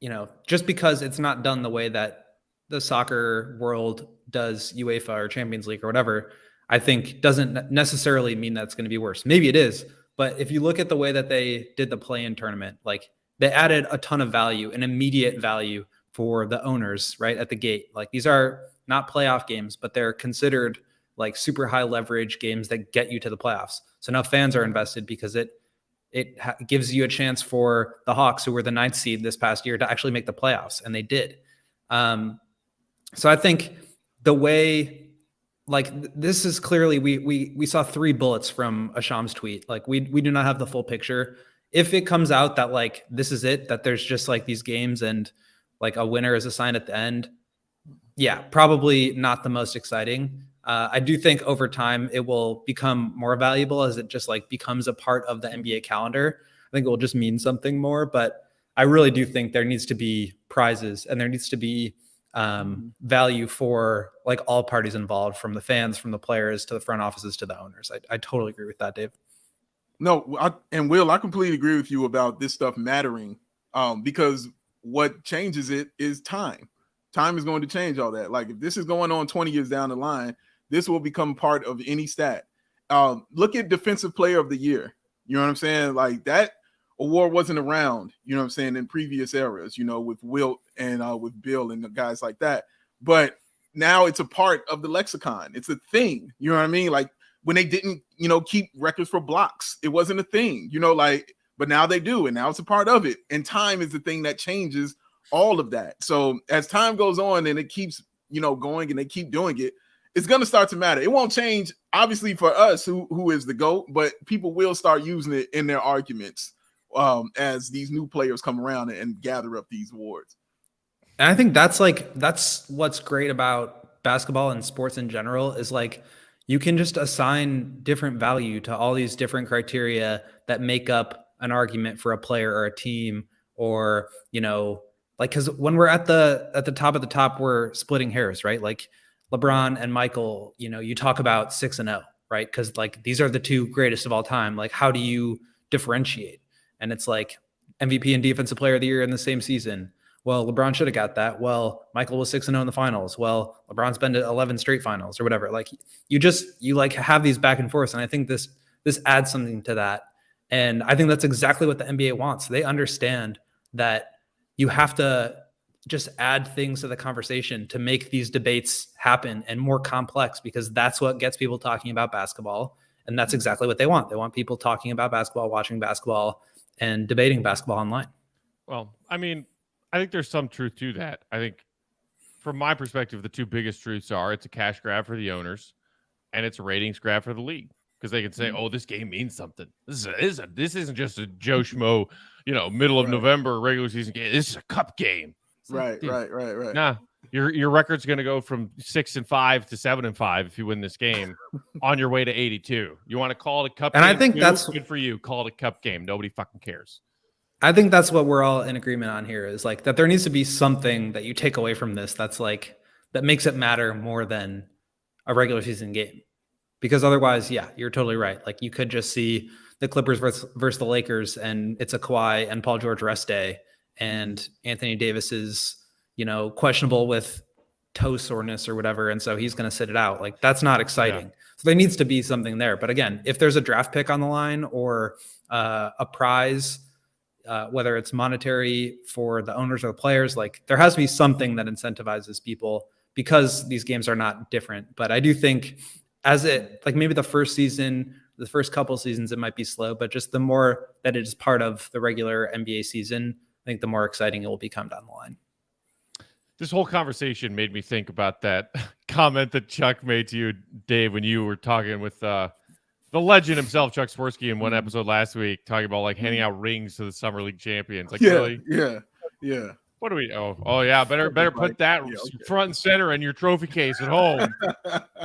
you know, just because it's not done the way that the soccer world does UEFA or Champions League or whatever, I think doesn't necessarily mean that's going to be worse. Maybe it is, but if you look at the way that they did the play-in tournament, like, they added a ton of value, an immediate value for the owners right at the gate. Like, these are not playoff games, but they're considered like super high leverage games that get you to the playoffs. So now fans are invested because it gives you a chance for the Hawks, who were the 9th seed this past year, to actually make the playoffs. And they did. So I think the way, like, this is clearly, we saw 3 bullets from Asham's tweet. Like, we do not have the full picture. If it comes out that, like, this is it, that there's just like these games and like a winner is assigned at the end, yeah, probably not the most exciting. I do think over time it will become more valuable as it just like becomes a part of the NBA calendar. I think it will just mean something more, but I really do think there needs to be prizes and there needs to be value for like all parties involved, from the fans, from the players, to the front offices, to the owners. I totally agree with that, Dave. No, Will, I completely agree with you about this stuff mattering, because what changes it is time. Time is going to change all that. Like, if this is going on 20 years down the line, this will become part of any stat. Look at Defensive Player of the Year. You know what I'm saying? Like, that award wasn't around, you know what I'm saying, in previous eras, you know, with Wilt and with Bill and the guys like that. But now it's a part of the lexicon. It's a thing. You know what I mean? Like, when they didn't, you know, keep records for blocks, it wasn't a thing, you know, like, but now they do. And now it's a part of it. And time is the thing that changes all of that. So as time goes on and it keeps, you know, going and they keep doing it, it's going to start to matter. It won't change, obviously, for us who is the GOAT, but people will start using it in their arguments as these new players come around and gather up these awards. And I think that's what's great about basketball and sports in general, is like, you can just assign different value to all these different criteria that make up an argument for a player or a team, or, you know, like, because when we're at the top of the top, we're splitting hairs, right? Like, LeBron and Michael, you know, you talk about 6-0, right? Because like, these are the 2 greatest of all time. Like, how do you differentiate? And it's like MVP and Defensive Player of the Year in the same season. Well, LeBron should have got that. Well, Michael was 6-0 in the finals. Well, LeBron's been to 11 straight finals or whatever. Like, you like have these back and forth. And I think this adds something to that. And I think that's exactly what the NBA wants. They understand that you have to just add things to the conversation to make these debates happen and more complex, because that's what gets people talking about basketball. And that's exactly what they want. They want people talking about basketball, watching basketball, and debating basketball online. Well, I mean, I think there's some truth to that. I think from my perspective, the two biggest truths are it's a cash grab for the owners and it's a ratings grab for the league. Because they can say, "Oh, this game means something. This isn't just a Joe Schmo, middle of November regular season game. This is a cup game." Right. Nah, your record's going to go from 6-5 to 7-5 if you win this game on your way to 82. You want to call it a cup And game? I think that's good for you. Call it a cup game. Nobody fucking cares. I think that's what we're all in agreement on here is like that there needs to be something that you take away from this that's like that makes it matter more than a regular season game. Because otherwise, yeah, you're totally right. Like you could just see the Clippers versus the Lakers and it's a Kawhi and Paul George rest day and Anthony Davis is, questionable with toe soreness or whatever. And so he's going to sit it out. Like that's not exciting. Yeah. So there needs to be something there. But again, if there's a draft pick on the line or a prize, whether it's monetary for the owners or the players, like there has to be something that incentivizes people because these games are not different. But I do think maybe the first season, the first couple seasons, it might be slow, but just the more that it is part of the regular NBA season, I think the more exciting it will become down the line. This whole conversation made me think about that comment that Chuck made to you, Dave, when you were talking with the legend himself, Chuck Swirsky, in one episode last week, talking about like handing out rings to the Summer League champions. Like, really? Yeah. What do we? Oh yeah, better put that front and center in your trophy case at home.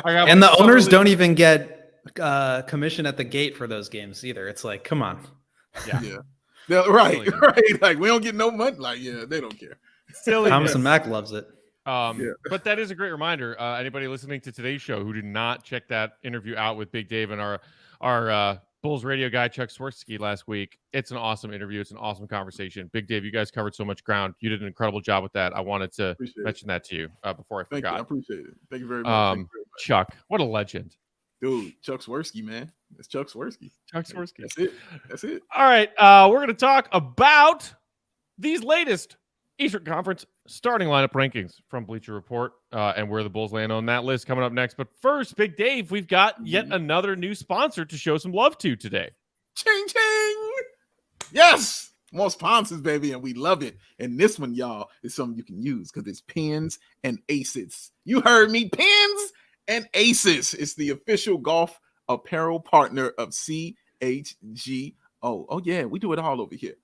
And the owners don't even get commission at the gate for those games either. It's like, come on. Yeah. Right. Like we don't get no money. Like, they don't care. Silly. Thomas and Mack loves it. But that is a great reminder. Anybody listening to today's show who did not check that interview out with Big Dave and our Bulls radio guy, Chuck Swirsky, last week, it's an awesome interview. It's an awesome conversation. Big Dave, you guys covered so much ground. You did an incredible job with that. I wanted to mention that to you before I forgot. Thank you. I appreciate it. Thank you very much. Chuck, what a legend. Dude, Chuck Swirsky, man. It's Chuck Swirsky. Chuck Swirsky. That's it. All right. We're going to talk about these latest Eastern Conference starting lineup rankings from Bleacher Report and where the Bulls land on that list coming up next. But first, Big Dave, we've got yet another new sponsor to show some love to today. Ching, ching. Yes. More sponsors, baby, and we love it. And this one, y'all, is something you can use because it's Pins and Aces. You heard me, Pins and Aces. It's the official golf apparel partner of CHGO. Oh, yeah, we do it all over here.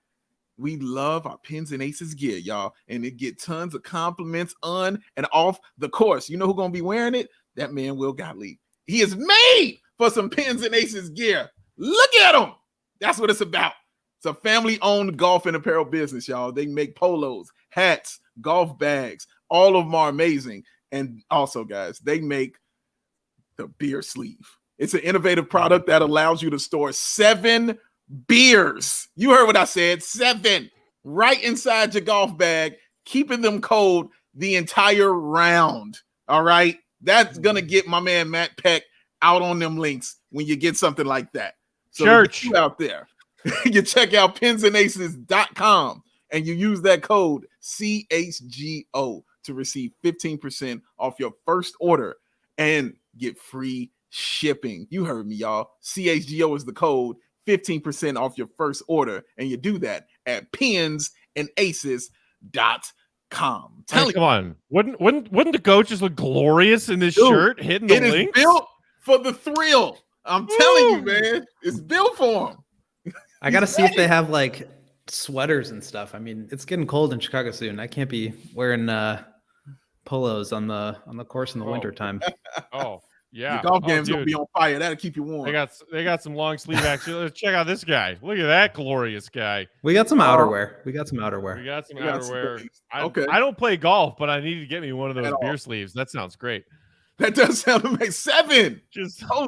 We love our Pins and Aces gear, y'all, and it get tons of compliments on and off the course. You know who's going to be wearing it? That man, Will Gottlieb. He is made for some Pins and Aces gear. Look at him. That's what it's about. It's a family-owned golf and apparel business, y'all. They make polos, hats, golf bags. All of them are amazing. And also, guys, they make the beer sleeve. It's an innovative product that allows you to store 7 beers. You heard what I said. 7 right inside your golf bag, keeping them cold the entire round. All right. That's going to get my man Matt Peck out on them links when you get something like that. So Church out there, you check out pinsandaces.com and you use that code CHGO to receive 15% off your first order and get free shipping. You heard me, y'all. CHGO is the code. 15% off your first order, and you do that at pinsandaces.com. Come on, wouldn't the coach just look glorious in this shirt hitting the links? It is built for the thrill. I'm telling you, man, it's built for him. I gotta see if they have like sweaters and stuff. I mean, it's getting cold in Chicago soon. I can't be wearing polos on the course in the winter time. Oh. Yeah, your golf game's gonna be on fire. That'll keep you warm. They got some long sleeve action. Let's check out this guy. Look at that glorious guy. We got some outerwear. Okay. I don't play golf, but I need to get me one of those beer sleeves. That sounds great. That does sound amazing. 7.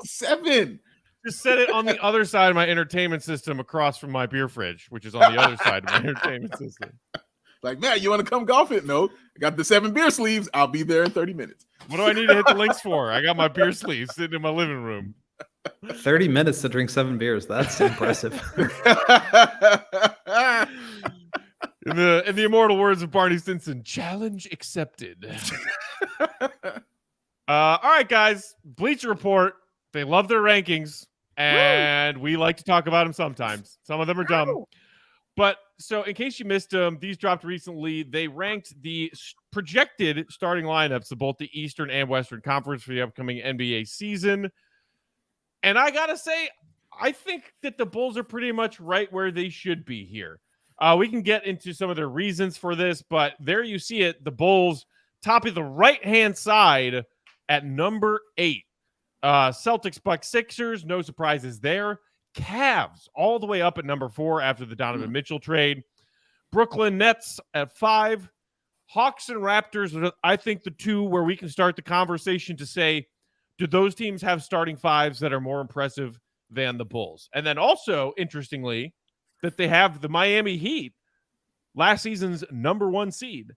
7. Just set it on the other side of my entertainment system across from my beer fridge, which is on the other side of my entertainment system. Like, man, you want to come golfing? No, I got the 7 beer sleeves. I'll be there in 30 minutes. What do I need to hit the links for? I got my beer sleeves sitting in my living room. 30 minutes to drink 7 beers. That's impressive. In the immortal words of Barney Stinson, challenge accepted. All right, guys. Bleacher Report. They love their rankings, and we like to talk about them sometimes. Some of them are dumb. But so in case you missed them, these dropped recently. They ranked the projected starting lineups of both the Eastern and Western Conference for the upcoming NBA season. And I got to say, I think that the Bulls are pretty much right where they should be here. We can get into some of their reasons for this, but there you see it. The Bulls, top of the right-hand side at number 8. Celtics, Bucks, Sixers, no surprises there. Cavs all the way up at number 4 after the Donovan Mitchell trade. Brooklyn Nets at 5. Hawks and Raptors, I think the two where we can start the conversation to say, do those teams have starting fives that are more impressive than the Bulls? And then also, interestingly, that they have the Miami Heat, last season's number 1 seed,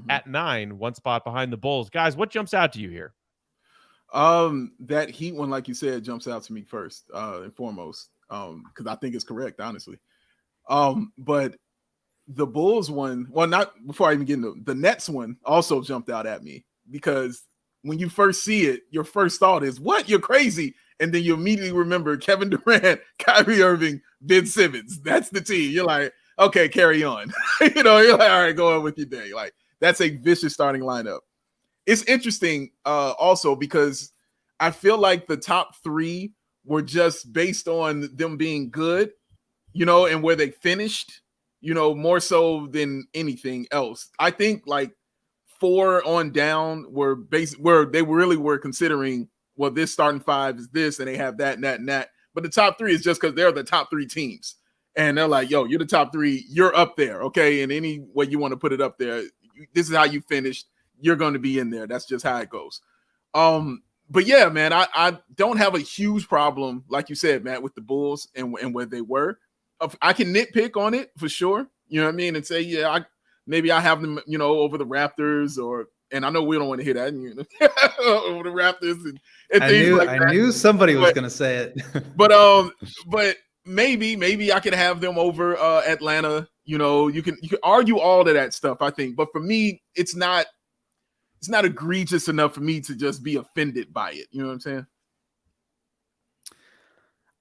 at 9, one spot behind the Bulls. Guys, what jumps out to you here? That Heat one, like you said, jumps out to me first and foremost, because I think it's correct, honestly. But the Bulls one, well, not before I even get into the Nets one, also jumped out at me, because when you first see it, your first thought is, what? You're crazy. And then you immediately remember Kevin Durant, Kyrie Irving, Ben Simmons. That's the team. You're like, okay, carry on. You're like, all right, go on with your day. Like, that's a vicious starting lineup. It's interesting also because I feel like the top 3 were just based on them being good, and where they finished, more so than anything else. I think like 4 on down were where they really were considering, well, this starting 5 is this, and they have that and that and that. But the top 3 is just because they're the top 3 teams. And they're like, yo, you're the top 3. You're up there, okay? And any way you want to put it up there, this is how you finished. You're going to be in there. That's just how it goes. But yeah, man, I don't have a huge problem, like you said, Matt, with the Bulls and where they were. I can nitpick on it for sure. You know what I mean? And say, yeah, maybe I have them, over the Raptors and I know we don't want to hear that over the Raptors and things like that. I knew somebody was going to say it. but maybe I could have them over Atlanta. You can argue all of that stuff, I think. But for me, it's not egregious enough for me to just be offended by it. You know what I'm saying?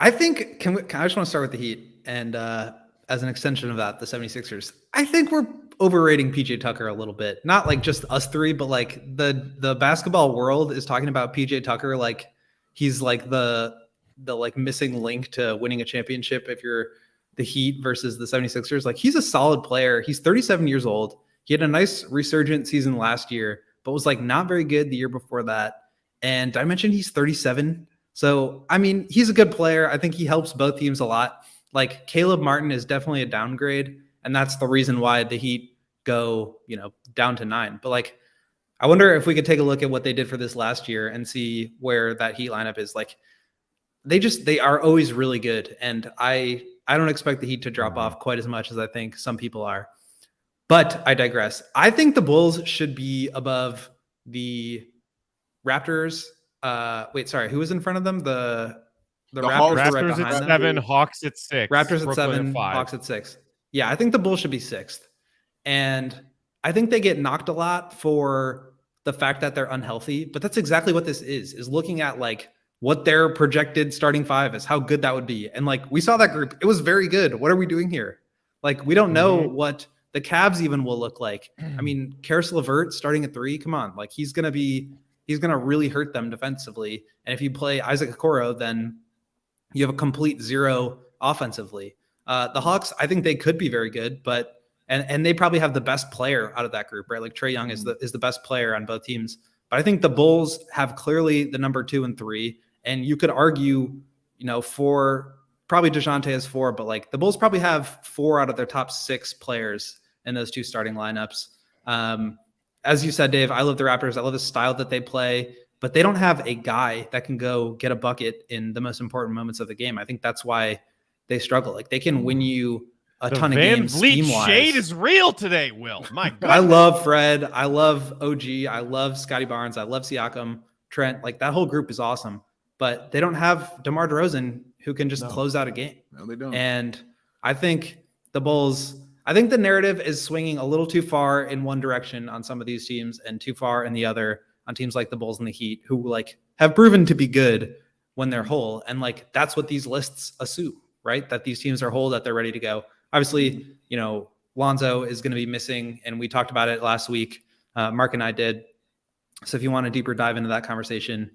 I think I just want to start with the Heat and as an extension of that, the 76ers. I think we're overrating PJ Tucker a little bit. Not like just us 3, but like the basketball world is talking about PJ Tucker like he's like the like missing link to winning a championship if you're the Heat versus the 76ers. Like, he's a solid player. He's 37 years old. He had a nice resurgent season last year, but was like not very good the year before that. And I mentioned he's 37. So, I mean, he's a good player. I think he helps both teams a lot. Like, Caleb Martin is definitely a downgrade, and that's the reason why the Heat go, down to 9. But like, I wonder if we could take a look at what they did for this last year and see where that Heat lineup is. Like, they are always really good. And I don't expect the Heat to drop off quite as much as I think some people are. But I digress. I think the Bulls should be above the Raptors. Wait, sorry, who was in front of them? The Raptors were right behind at them. 7, Hawks at 6. Raptors at Brooklyn 7, at 5. Hawks at 6. Yeah, I think the Bulls should be 6th. And I think they get knocked a lot for the fact that they're unhealthy, but that's exactly what this is looking at like what their projected starting 5 is, how good that would be. And like, we saw that group, it was very good. What are we doing here? Like, we don't know what the Cavs even will look like. I mean, Karis LeVert starting at 3, come on. Like, he's going to really hurt them defensively. And if you play Isaac Okoro, then you have a complete 0 offensively. The Hawks, I think they could be very good, but and they probably have the best player out of that group, right? Like, Trae Young is the best player on both teams. But I think the Bulls have clearly the number 2 and 3. And you could argue, for probably DeJounte has 4, but like the Bulls probably have 4 out of their top 6 players in those 2 starting lineups. As you said, Dave, I love the Raptors. I love the style that they play, but they don't have a guy that can go get a bucket in the most important moments of the game. I think that's why they struggle. Like, they can win you a ton of games scheme-wise. Shade is real today, Will. My God. I love Fred. I love OG. I love Scotty Barnes. I love Siakam, Trent. Like, that whole group is awesome. But they don't have DeMar DeRozan who can just close out a game. No, they don't. And I think the narrative is swinging a little too far in one direction on some of these teams and too far in the other on teams like the Bulls and the Heat, who like have proven to be good when they're whole. And like, that's what these lists assume. right? That these teams are whole, that they're ready to go. Obviously, Lonzo is going to be missing, and we talked about it last week. Mark and I did. So if you want a deeper dive into that conversation,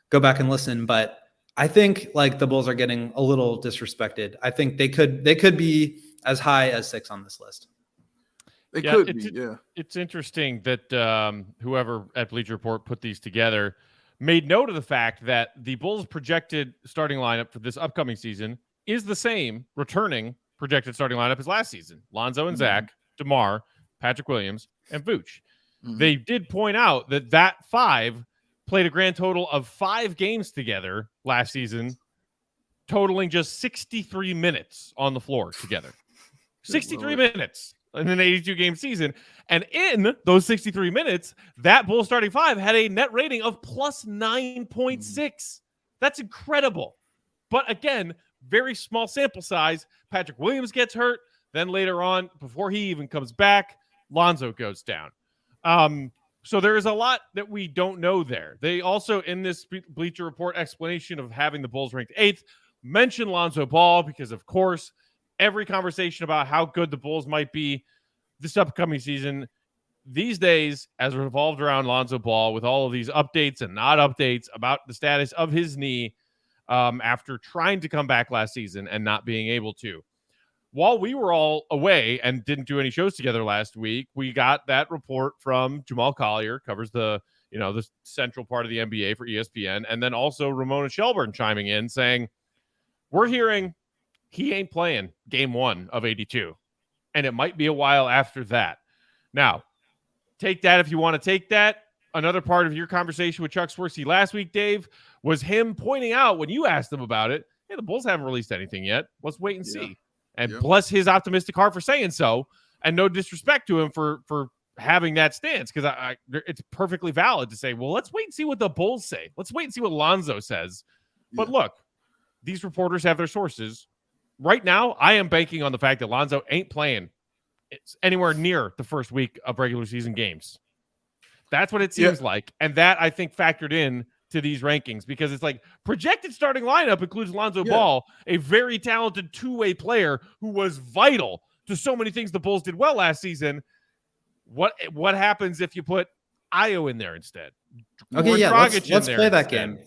go back and listen. But I think like the Bulls are getting a little disrespected. I think they could be as high as 6 on this list. They could be, yeah. It's interesting that whoever at Bleacher Report put these together made note of the fact that the Bulls' projected starting lineup for this upcoming season is the same returning projected starting lineup as last season. Lonzo and Zach, DeMar, Patrick Williams, and Vooch. They did point out that 5 played a grand total of 5 games together last season, totaling just 63 minutes on the floor together. 63 minutes in an 82-game season. And in those 63 minutes, that Bulls starting 5 had a net rating of plus 9.6. That's incredible. But again, very small sample size. Patrick Williams gets hurt. Then later on, before he even comes back, Lonzo goes down. So there is a lot that we don't know there. They also, in this Bleacher Report explanation of having the Bulls ranked 8th, mention Lonzo Ball because, of course, every conversation about how good the Bulls might be this upcoming season these days has revolved around Lonzo Ball, with all of these updates and not updates about the status of his knee after trying to come back last season and not being able to. While we were all away and didn't do any shows together last week, we got that report from Jamal Collier, covers the central part of the NBA for ESPN, and then also Ramona Shelburne chiming in saying, we're hearing he ain't playing game 1 of 82, and it might be a while after that. Now, take that if you want to take that. Another part of your conversation with Chuck Swirsky last week, Dave, was him pointing out when you asked him about it, hey, the Bulls haven't released anything yet. Let's wait and see. And bless his optimistic heart for saying so, and no disrespect to him for having that stance, because it's perfectly valid to say, well, let's wait and see what the Bulls say. Let's wait and see what Lonzo says. But look, these reporters have their sources. Right now, I am banking on the fact that Lonzo ain't playing anywhere near the first week of regular season games. That's what it seems like. And that, I think, factored in to these rankings, because it's like projected starting lineup includes Lonzo Ball, a very talented two-way player who was vital to so many things the Bulls did well last season. What happens if you put Ayo in there instead? Okay, let's play that game.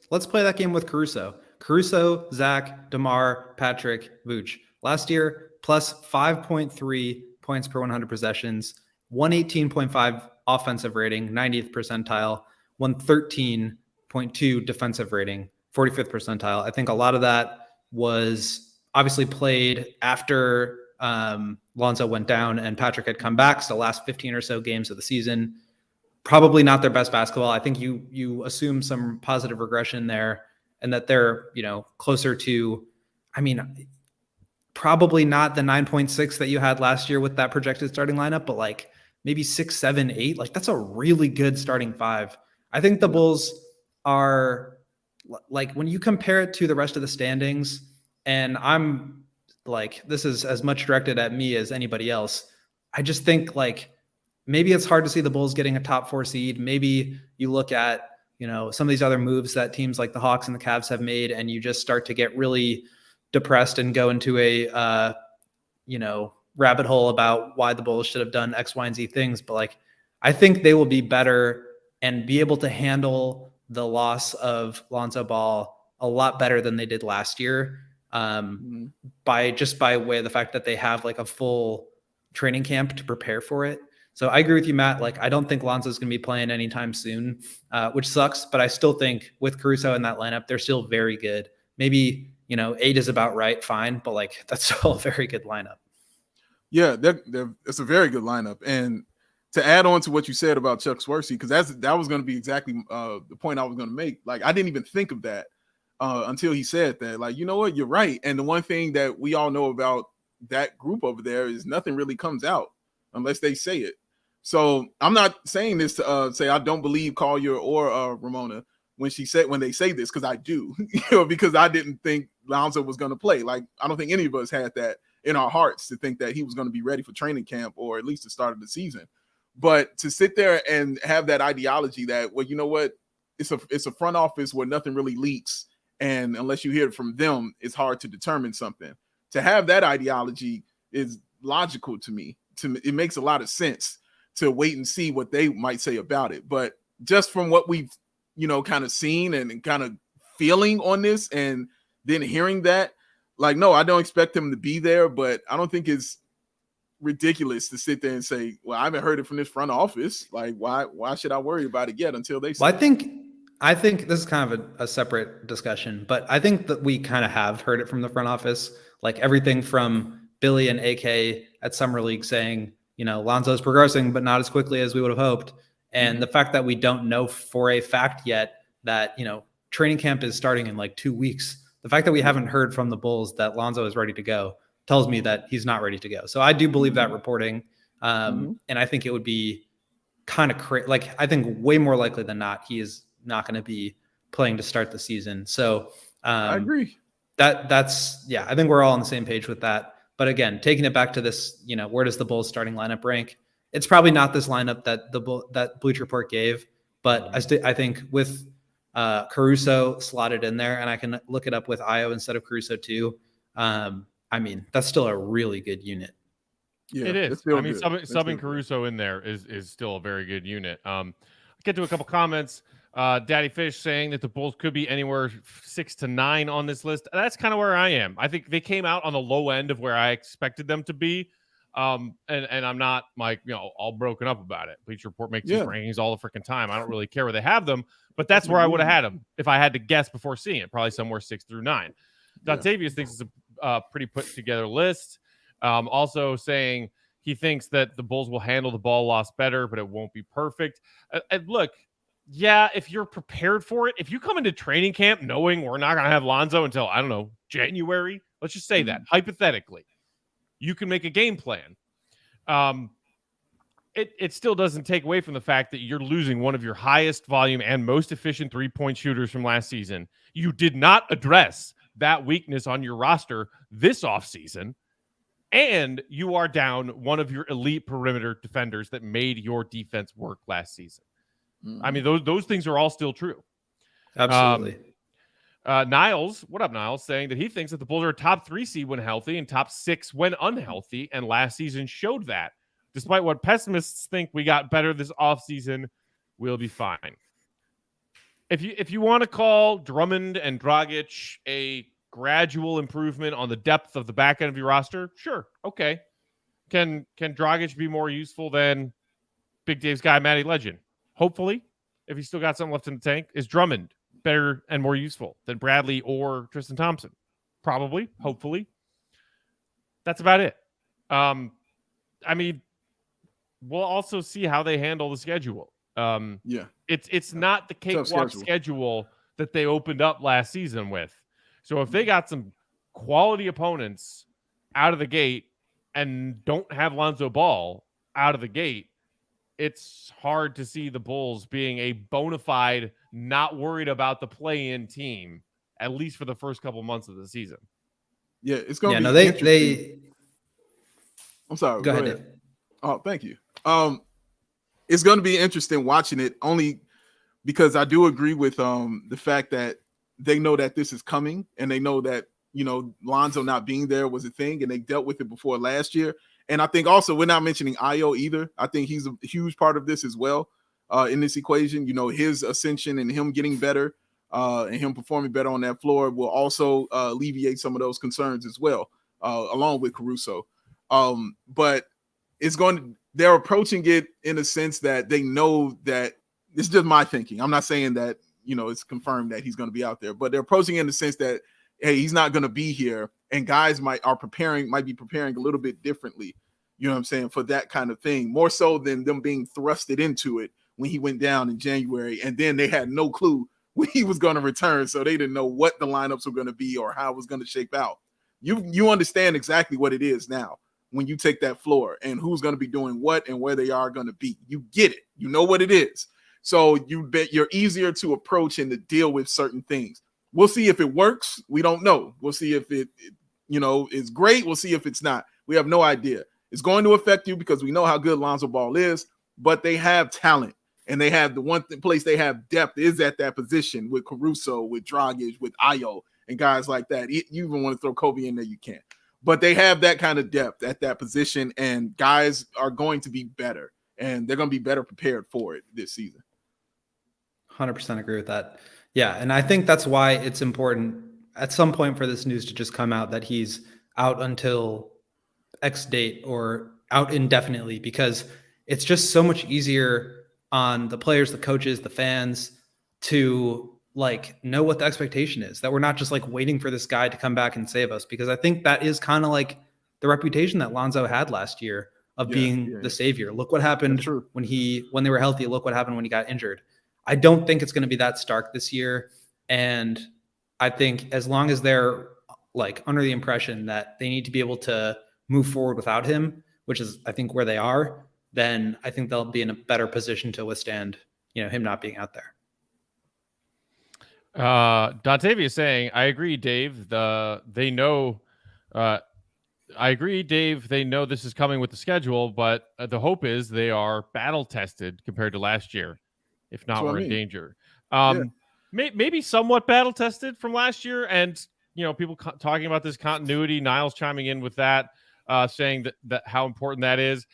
Let's play that game with Caruso, Zach, DeMar, Patrick, Vooch. Last year, plus 5.3 points per 100 possessions, 118.5 offensive rating, 90th percentile, 113.2 defensive rating, 45th percentile. I think a lot of that was obviously played after Lonzo went down and Patrick had come back. So the last 15 or so games of the season, probably not their best basketball. I think you assume some positive regression there, and that they're, closer to, probably not the 9.6 that you had last year with that projected starting lineup, but like maybe 6, 7, 8. Like that's a really good starting 5. I think the Bulls are, like, when you compare it to the rest of the standings, and I'm like, this is as much directed at me as anybody else. I just think like maybe it's hard to see the Bulls getting a top 4 seed. Maybe you look at, some of these other moves that teams like the Hawks and the Cavs have made, and you just start to get really depressed and go into a, rabbit hole about why the Bulls should have done X, Y, and Z things. But like, I think they will be better and be able to handle the loss of Lonzo Ball a lot better than they did last year. By way of the fact that they have like a full training camp to prepare for it. So I agree with you, Matt. Like, I don't think Lonzo's going to be playing anytime soon, which sucks. But I still think with Caruso in that lineup, they're still very good. Maybe, 8 is about right. Fine. But like, that's still a very good lineup. Yeah, it's a very good lineup. And to add on to what you said about Chuck Swirsky, because that was going to be exactly the point I was going to make. Like, I didn't even think of that until he said that. Like, you know what? You're right. And the one thing that we all know about that group over there is nothing really comes out unless they say it. So I'm not saying this to say I don't believe Collier or Ramona when they say this, because I do, because I didn't think Lonzo was going to play. Like, I don't think any of us had that in our hearts to think that he was going to be ready for training camp or at least the start of the season. But to sit there and have that ideology that, well, you know what, it's a front office where nothing really leaks, And unless you hear it from them, it's hard to determine something. To have that ideology is logical to me. It makes a lot of sense to wait and see what they might say about it. But just from what we've, kind of seen and kind of feeling on this and then hearing that, like, no, I don't expect him to be there, but I don't think it's ridiculous to sit there and say, well, I haven't heard it from this front office. Like, why should I worry about it yet until they say Well, I think this is kind of a separate discussion, but I think that we kind of have heard it from the front office, like everything from Billy and AK at Summer League saying, Lonzo's progressing, but not as quickly as we would have hoped. And the fact that we don't know for a fact yet that, training camp is starting in like 2 weeks. The fact that we haven't heard from the Bulls that Lonzo is ready to go tells me that he's not ready to go. So I do believe that reporting. And I think it would be kind of crazy. I think way more likely than not, he is not going to be playing to start the season. So I agree. That's I think we're all on the same page with that. But again, taking it back to this, where does the Bulls starting lineup rank? It's probably not this lineup that that Bleacher Report gave, but I think with Caruso slotted in there, and I can look it up with Io instead of Caruso too. That's still a really good unit. Yeah, it is. Subbing Caruso in there is still a very good unit. I'll get to a couple comments. Daddy Fish saying that the Bulls could be anywhere 6 to 9 on this list. That's kind of where I am. I think they came out on the low end of where I expected them to be. And I'm not all broken up about it. Bleacher Report makes these rankings all the freaking time. I don't really care where they have them, but that's where I would have had them if I had to guess before seeing it. Probably somewhere 6 through 9. Dontavius thinks it's a pretty put together list. Also saying he thinks that the Bulls will handle the ball loss better, but it won't be perfect. And look, if you're prepared for it, if you come into training camp knowing we're not going to have Lonzo until, I don't know, January, let's just say that hypothetically, you can make a game plan. It still doesn't take away from the fact that you're losing one of your highest volume and most efficient 3-point shooters from last season. You did not address that weakness on your roster this offseason, and you are down one of your elite perimeter defenders that made your defense work last season. I mean, those things are all still true. Absolutely. Niles, what up, Niles? Saying that he thinks that the Bulls are a top 3 seed when healthy and top 6 when unhealthy, and last season showed that. Despite what pessimists think we got better this offseason, we'll be fine. If you want to call Drummond and Dragic a gradual improvement on the depth of the back end of your roster, sure, okay. Can Dragic be more useful than Big Dave's guy, Matty Legend? Hopefully, if he's still got something left in the tank. Is Drummond better and more useful than Bradley or Tristan Thompson? Probably, hopefully. That's about it. We'll also see how they handle the schedule. It's not the cakewalk schedule that they opened up last season with. So if they got some quality opponents out of the gate and don't have Lonzo Ball out of the gate, it's hard to see the Bulls being a bona fide, not worried about the play-in team, at least for the first couple months of the season. Yeah, it's going to be interesting. I'm sorry. Go ahead. Dave. Oh, thank you. It's going to be interesting watching it, only because I do agree with the fact that they know that this is coming, and they know that Lonzo not being there was a thing, and they dealt with it before last year. And I think also we're not mentioning Io either. I think he's a huge part of this as well in this equation. His ascension and him getting better and him performing better on that floor will also alleviate some of those concerns as well, along with Caruso. But they're approaching it in a sense that they know that it's just my thinking. I'm not saying that, it's confirmed that he's going to be out there, but they're approaching it in the sense that, hey, he's not going to be here, and guys might be preparing a little bit differently, for that kind of thing, more so than them being thrusted into it when he went down in January, and then they had no clue when he was going to return, so they didn't know what the lineups were going to be or how it was going to shape out. You understand exactly what it is now when you take that floor and who's going to be doing what and where they are going to be. You get it. You know what it is. So you're easier to approach and to deal with certain things. We'll see if it works. We don't know. We'll see if it is great. We'll see if it's not. We have no idea. It's going to affect you because we know how good Lonzo Ball is, but they have talent. And they have the one place they have depth is at that position with Caruso, with Dragic, with Ayo, and guys like that. You even want to throw Kobe in there, you can. But they have that kind of depth at that position, and guys are going to be better, and they're going to be better prepared for it this season. 100% agree with that. Yeah, and I think that's why it's important at some point for this news to just come out that he's out until X date or out indefinitely, because it's just so much easier on the players, the coaches, the fans to like know what the expectation is, that we're not just like waiting for this guy to come back and save us, because I think that is kind of like the reputation that Lonzo had last year of being the savior. Look what happened when they were healthy. Look what happened when he got injured. I don't think it's going to be that stark this year. And I think as long as they're like under the impression that they need to be able to move forward without him, which is I think where they are, then I think they'll be in a better position to withstand, him not being out there. Dontavia is saying, I agree, Dave. They know this is coming with the schedule, but the hope is they are battle tested compared to last year. If not, we're in danger. Maybe somewhat battle tested from last year, and people talking about this continuity. Niles chiming in with that, saying that how important that is.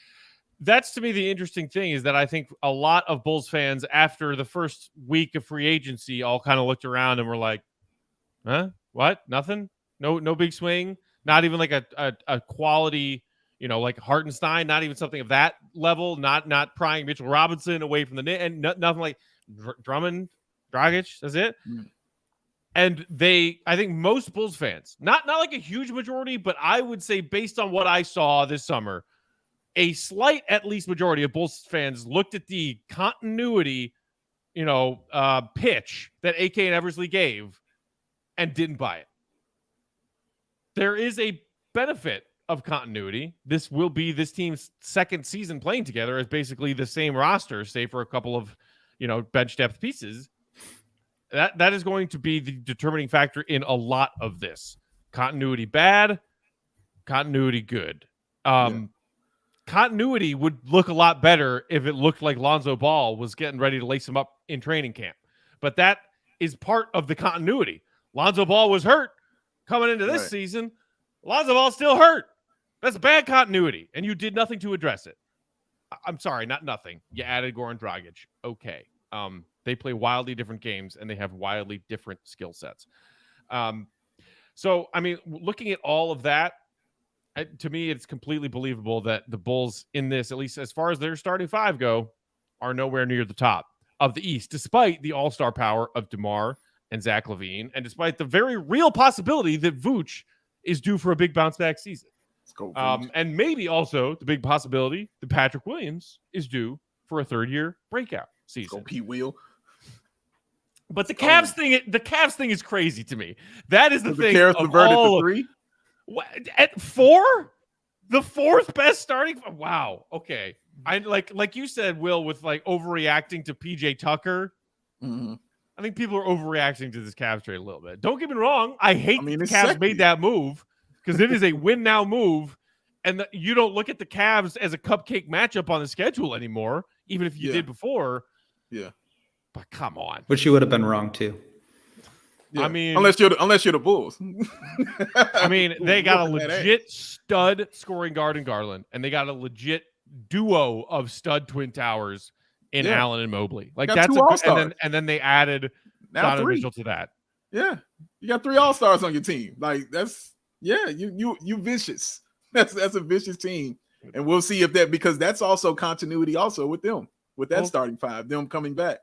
That's to me the interesting thing, is that I think a lot of Bulls fans after the first week of free agency all kind of looked around and were like, huh? What? Nothing? No big swing? Not even like a quality, like Hartenstein, not even something of that level, not prying Mitchell Robinson away from the net, and nothing like Drummond, Dragic, that's it. And I think most Bulls fans, not like a huge majority, but I would say based on what I saw this summer, a slight, at least majority of Bulls fans looked at the continuity, pitch that AK and Eversley gave and didn't buy it. There is a benefit of continuity. This will be this team's second season playing together as basically the same roster, save for a couple of, bench depth pieces. That is going to be the determining factor in a lot of this. Continuity bad, continuity good. Continuity would look a lot better if it looked like Lonzo Ball was getting ready to lace him up in training camp. But that is part of the continuity. Lonzo Ball was hurt coming into this season. Lonzo Ball still hurt. That's bad continuity, and you did nothing to address it. I'm sorry, not nothing. You added Goran Dragic. Okay. They play wildly different games, and they have wildly different skill sets. So, I mean, looking at all of that, to me, it's completely believable that the Bulls in this, at least as far as their starting five go, are nowhere near the top of the East, despite the all-star power of DeMar and Zach LaVine, and despite the very real possibility that Vooch is due for a big bounce-back season. Let's go, and maybe also the big possibility that Patrick Williams is due for a third-year breakout season. Let's go, Pete Wheel. But the Cavs thing is crazy to me. That is the thing. The Cavs converted to 3? At 4? The fourth best starting. Wow. Okay. I like you said, Will, with like overreacting to PJ Tucker. Mm-hmm. I think people are overreacting to this Cavs trade a little bit. Don't get me wrong. I hate the Cavs made that move because it is a win now move. And you don't look at the Cavs as a cupcake matchup on the schedule anymore, even if you did before. Yeah. But come on. Which you would have been wrong too. Yeah. I mean, unless you're the Bulls. I mean, they got a legit stud scoring guard in Garland, and they got a legit duo of stud twin towers in Allen and Mobley. Like that's and then they added Donovan Mitchell to that. Yeah, you got 3 all-stars on your team. Like that's you vicious. That's a vicious team, and we'll see if that, because that's also continuity also with them, with that starting five, them coming back.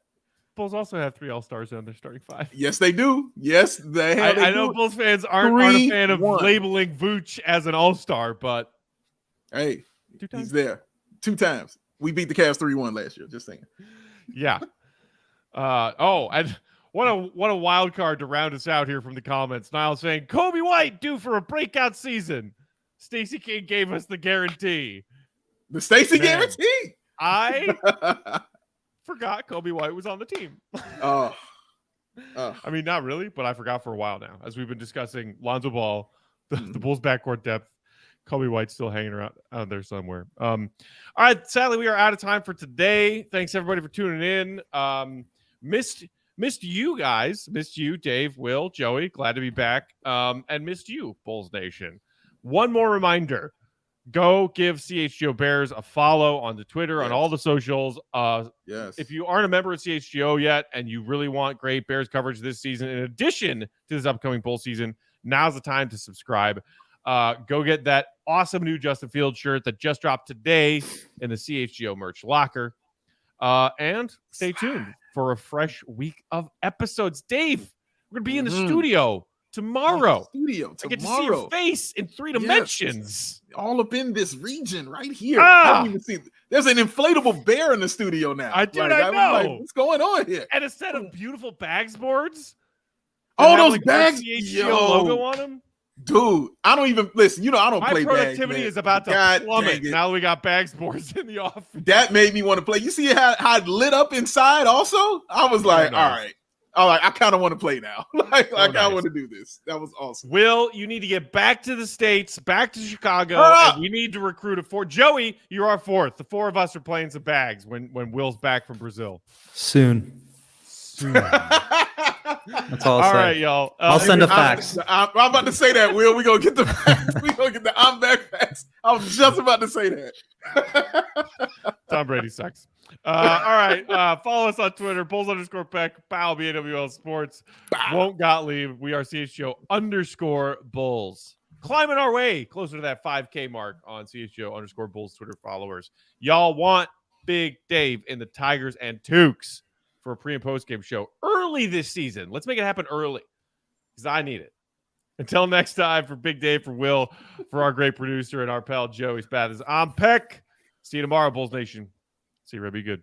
Bulls also have 3 all-stars on their starting 5. Yes, they do. Yes, they have. I know Bulls fans aren't a fan of labeling Vooch as an all-star, but hey, he's there 2 times. We beat the Cavs 3-1 last year. Just saying. Yeah. And what a wild card to round us out here from the comments. Niall saying Kobe White due for a breakout season. Stacey King gave us the guarantee. The Stacey guarantee. I forgot Kobe White was on the team. I mean, not really, but I forgot for a while now, as we've been discussing Lonzo Ball, the Bulls backcourt depth, Kobe White's still hanging around out there somewhere. All right. Sadly, we are out of time for today. Thanks everybody for tuning in. Missed you guys. Missed you, Dave, Will, Joey. Glad to be back. And missed you, Bulls Nation. One more reminder. Go give CHGO Bears a follow on the Twitter, on all the socials. Yes. If you aren't a member of CHGO yet and you really want great Bears coverage this season, in addition to this upcoming Bull season, now's the time to subscribe. Go get that awesome new Justin Fields shirt that just dropped today in the CHGO merch locker. And stay tuned for a fresh week of episodes. Dave, we're going to be in the studio tomorrow. I get to see your face in 3 dimensions. All up in this region right here. I don't even see. There's an inflatable bear in the studio now. I know. What's going on here? And a set of beautiful bags boards. Oh, those bags. CHGO logo on them. Dude, I don't even listen. I don't play bags. My productivity is about to plummet now that we got bags boards in the office. That made me want to play. You see how it lit up inside also? I was like, all right, I kind of want to play now. I want to do this. That was awesome. Will, you need to get back to the States, back to Chicago, and we need to recruit a fourth. Joey, you're our fourth. The 4 of us are playing some bags when Will's back from Brazil. Soon. That's all. All right, y'all. I'll send a fax. I'm about to say that, Will. We're gonna get the fax. We're gonna get the I'm back fax. I was just about to say that. Tom Brady sucks. All right. Follow us on Twitter, Bulls_Peck, Bow, BAWL Sports. Won't Gottlieb. We are CHGO_Bulls. Climbing our way closer to that 5K mark on CHGO_Bulls Twitter followers. Y'all want Big Dave in the Tigers and Tukes for a pre and post game show early this season. Let's make it happen early because I need it. Until next time, for Big Dave, for Will, for our great producer and our pal Joey Spathis, I'm Peck. See you tomorrow, Bulls Nation. See you, Red. Be good.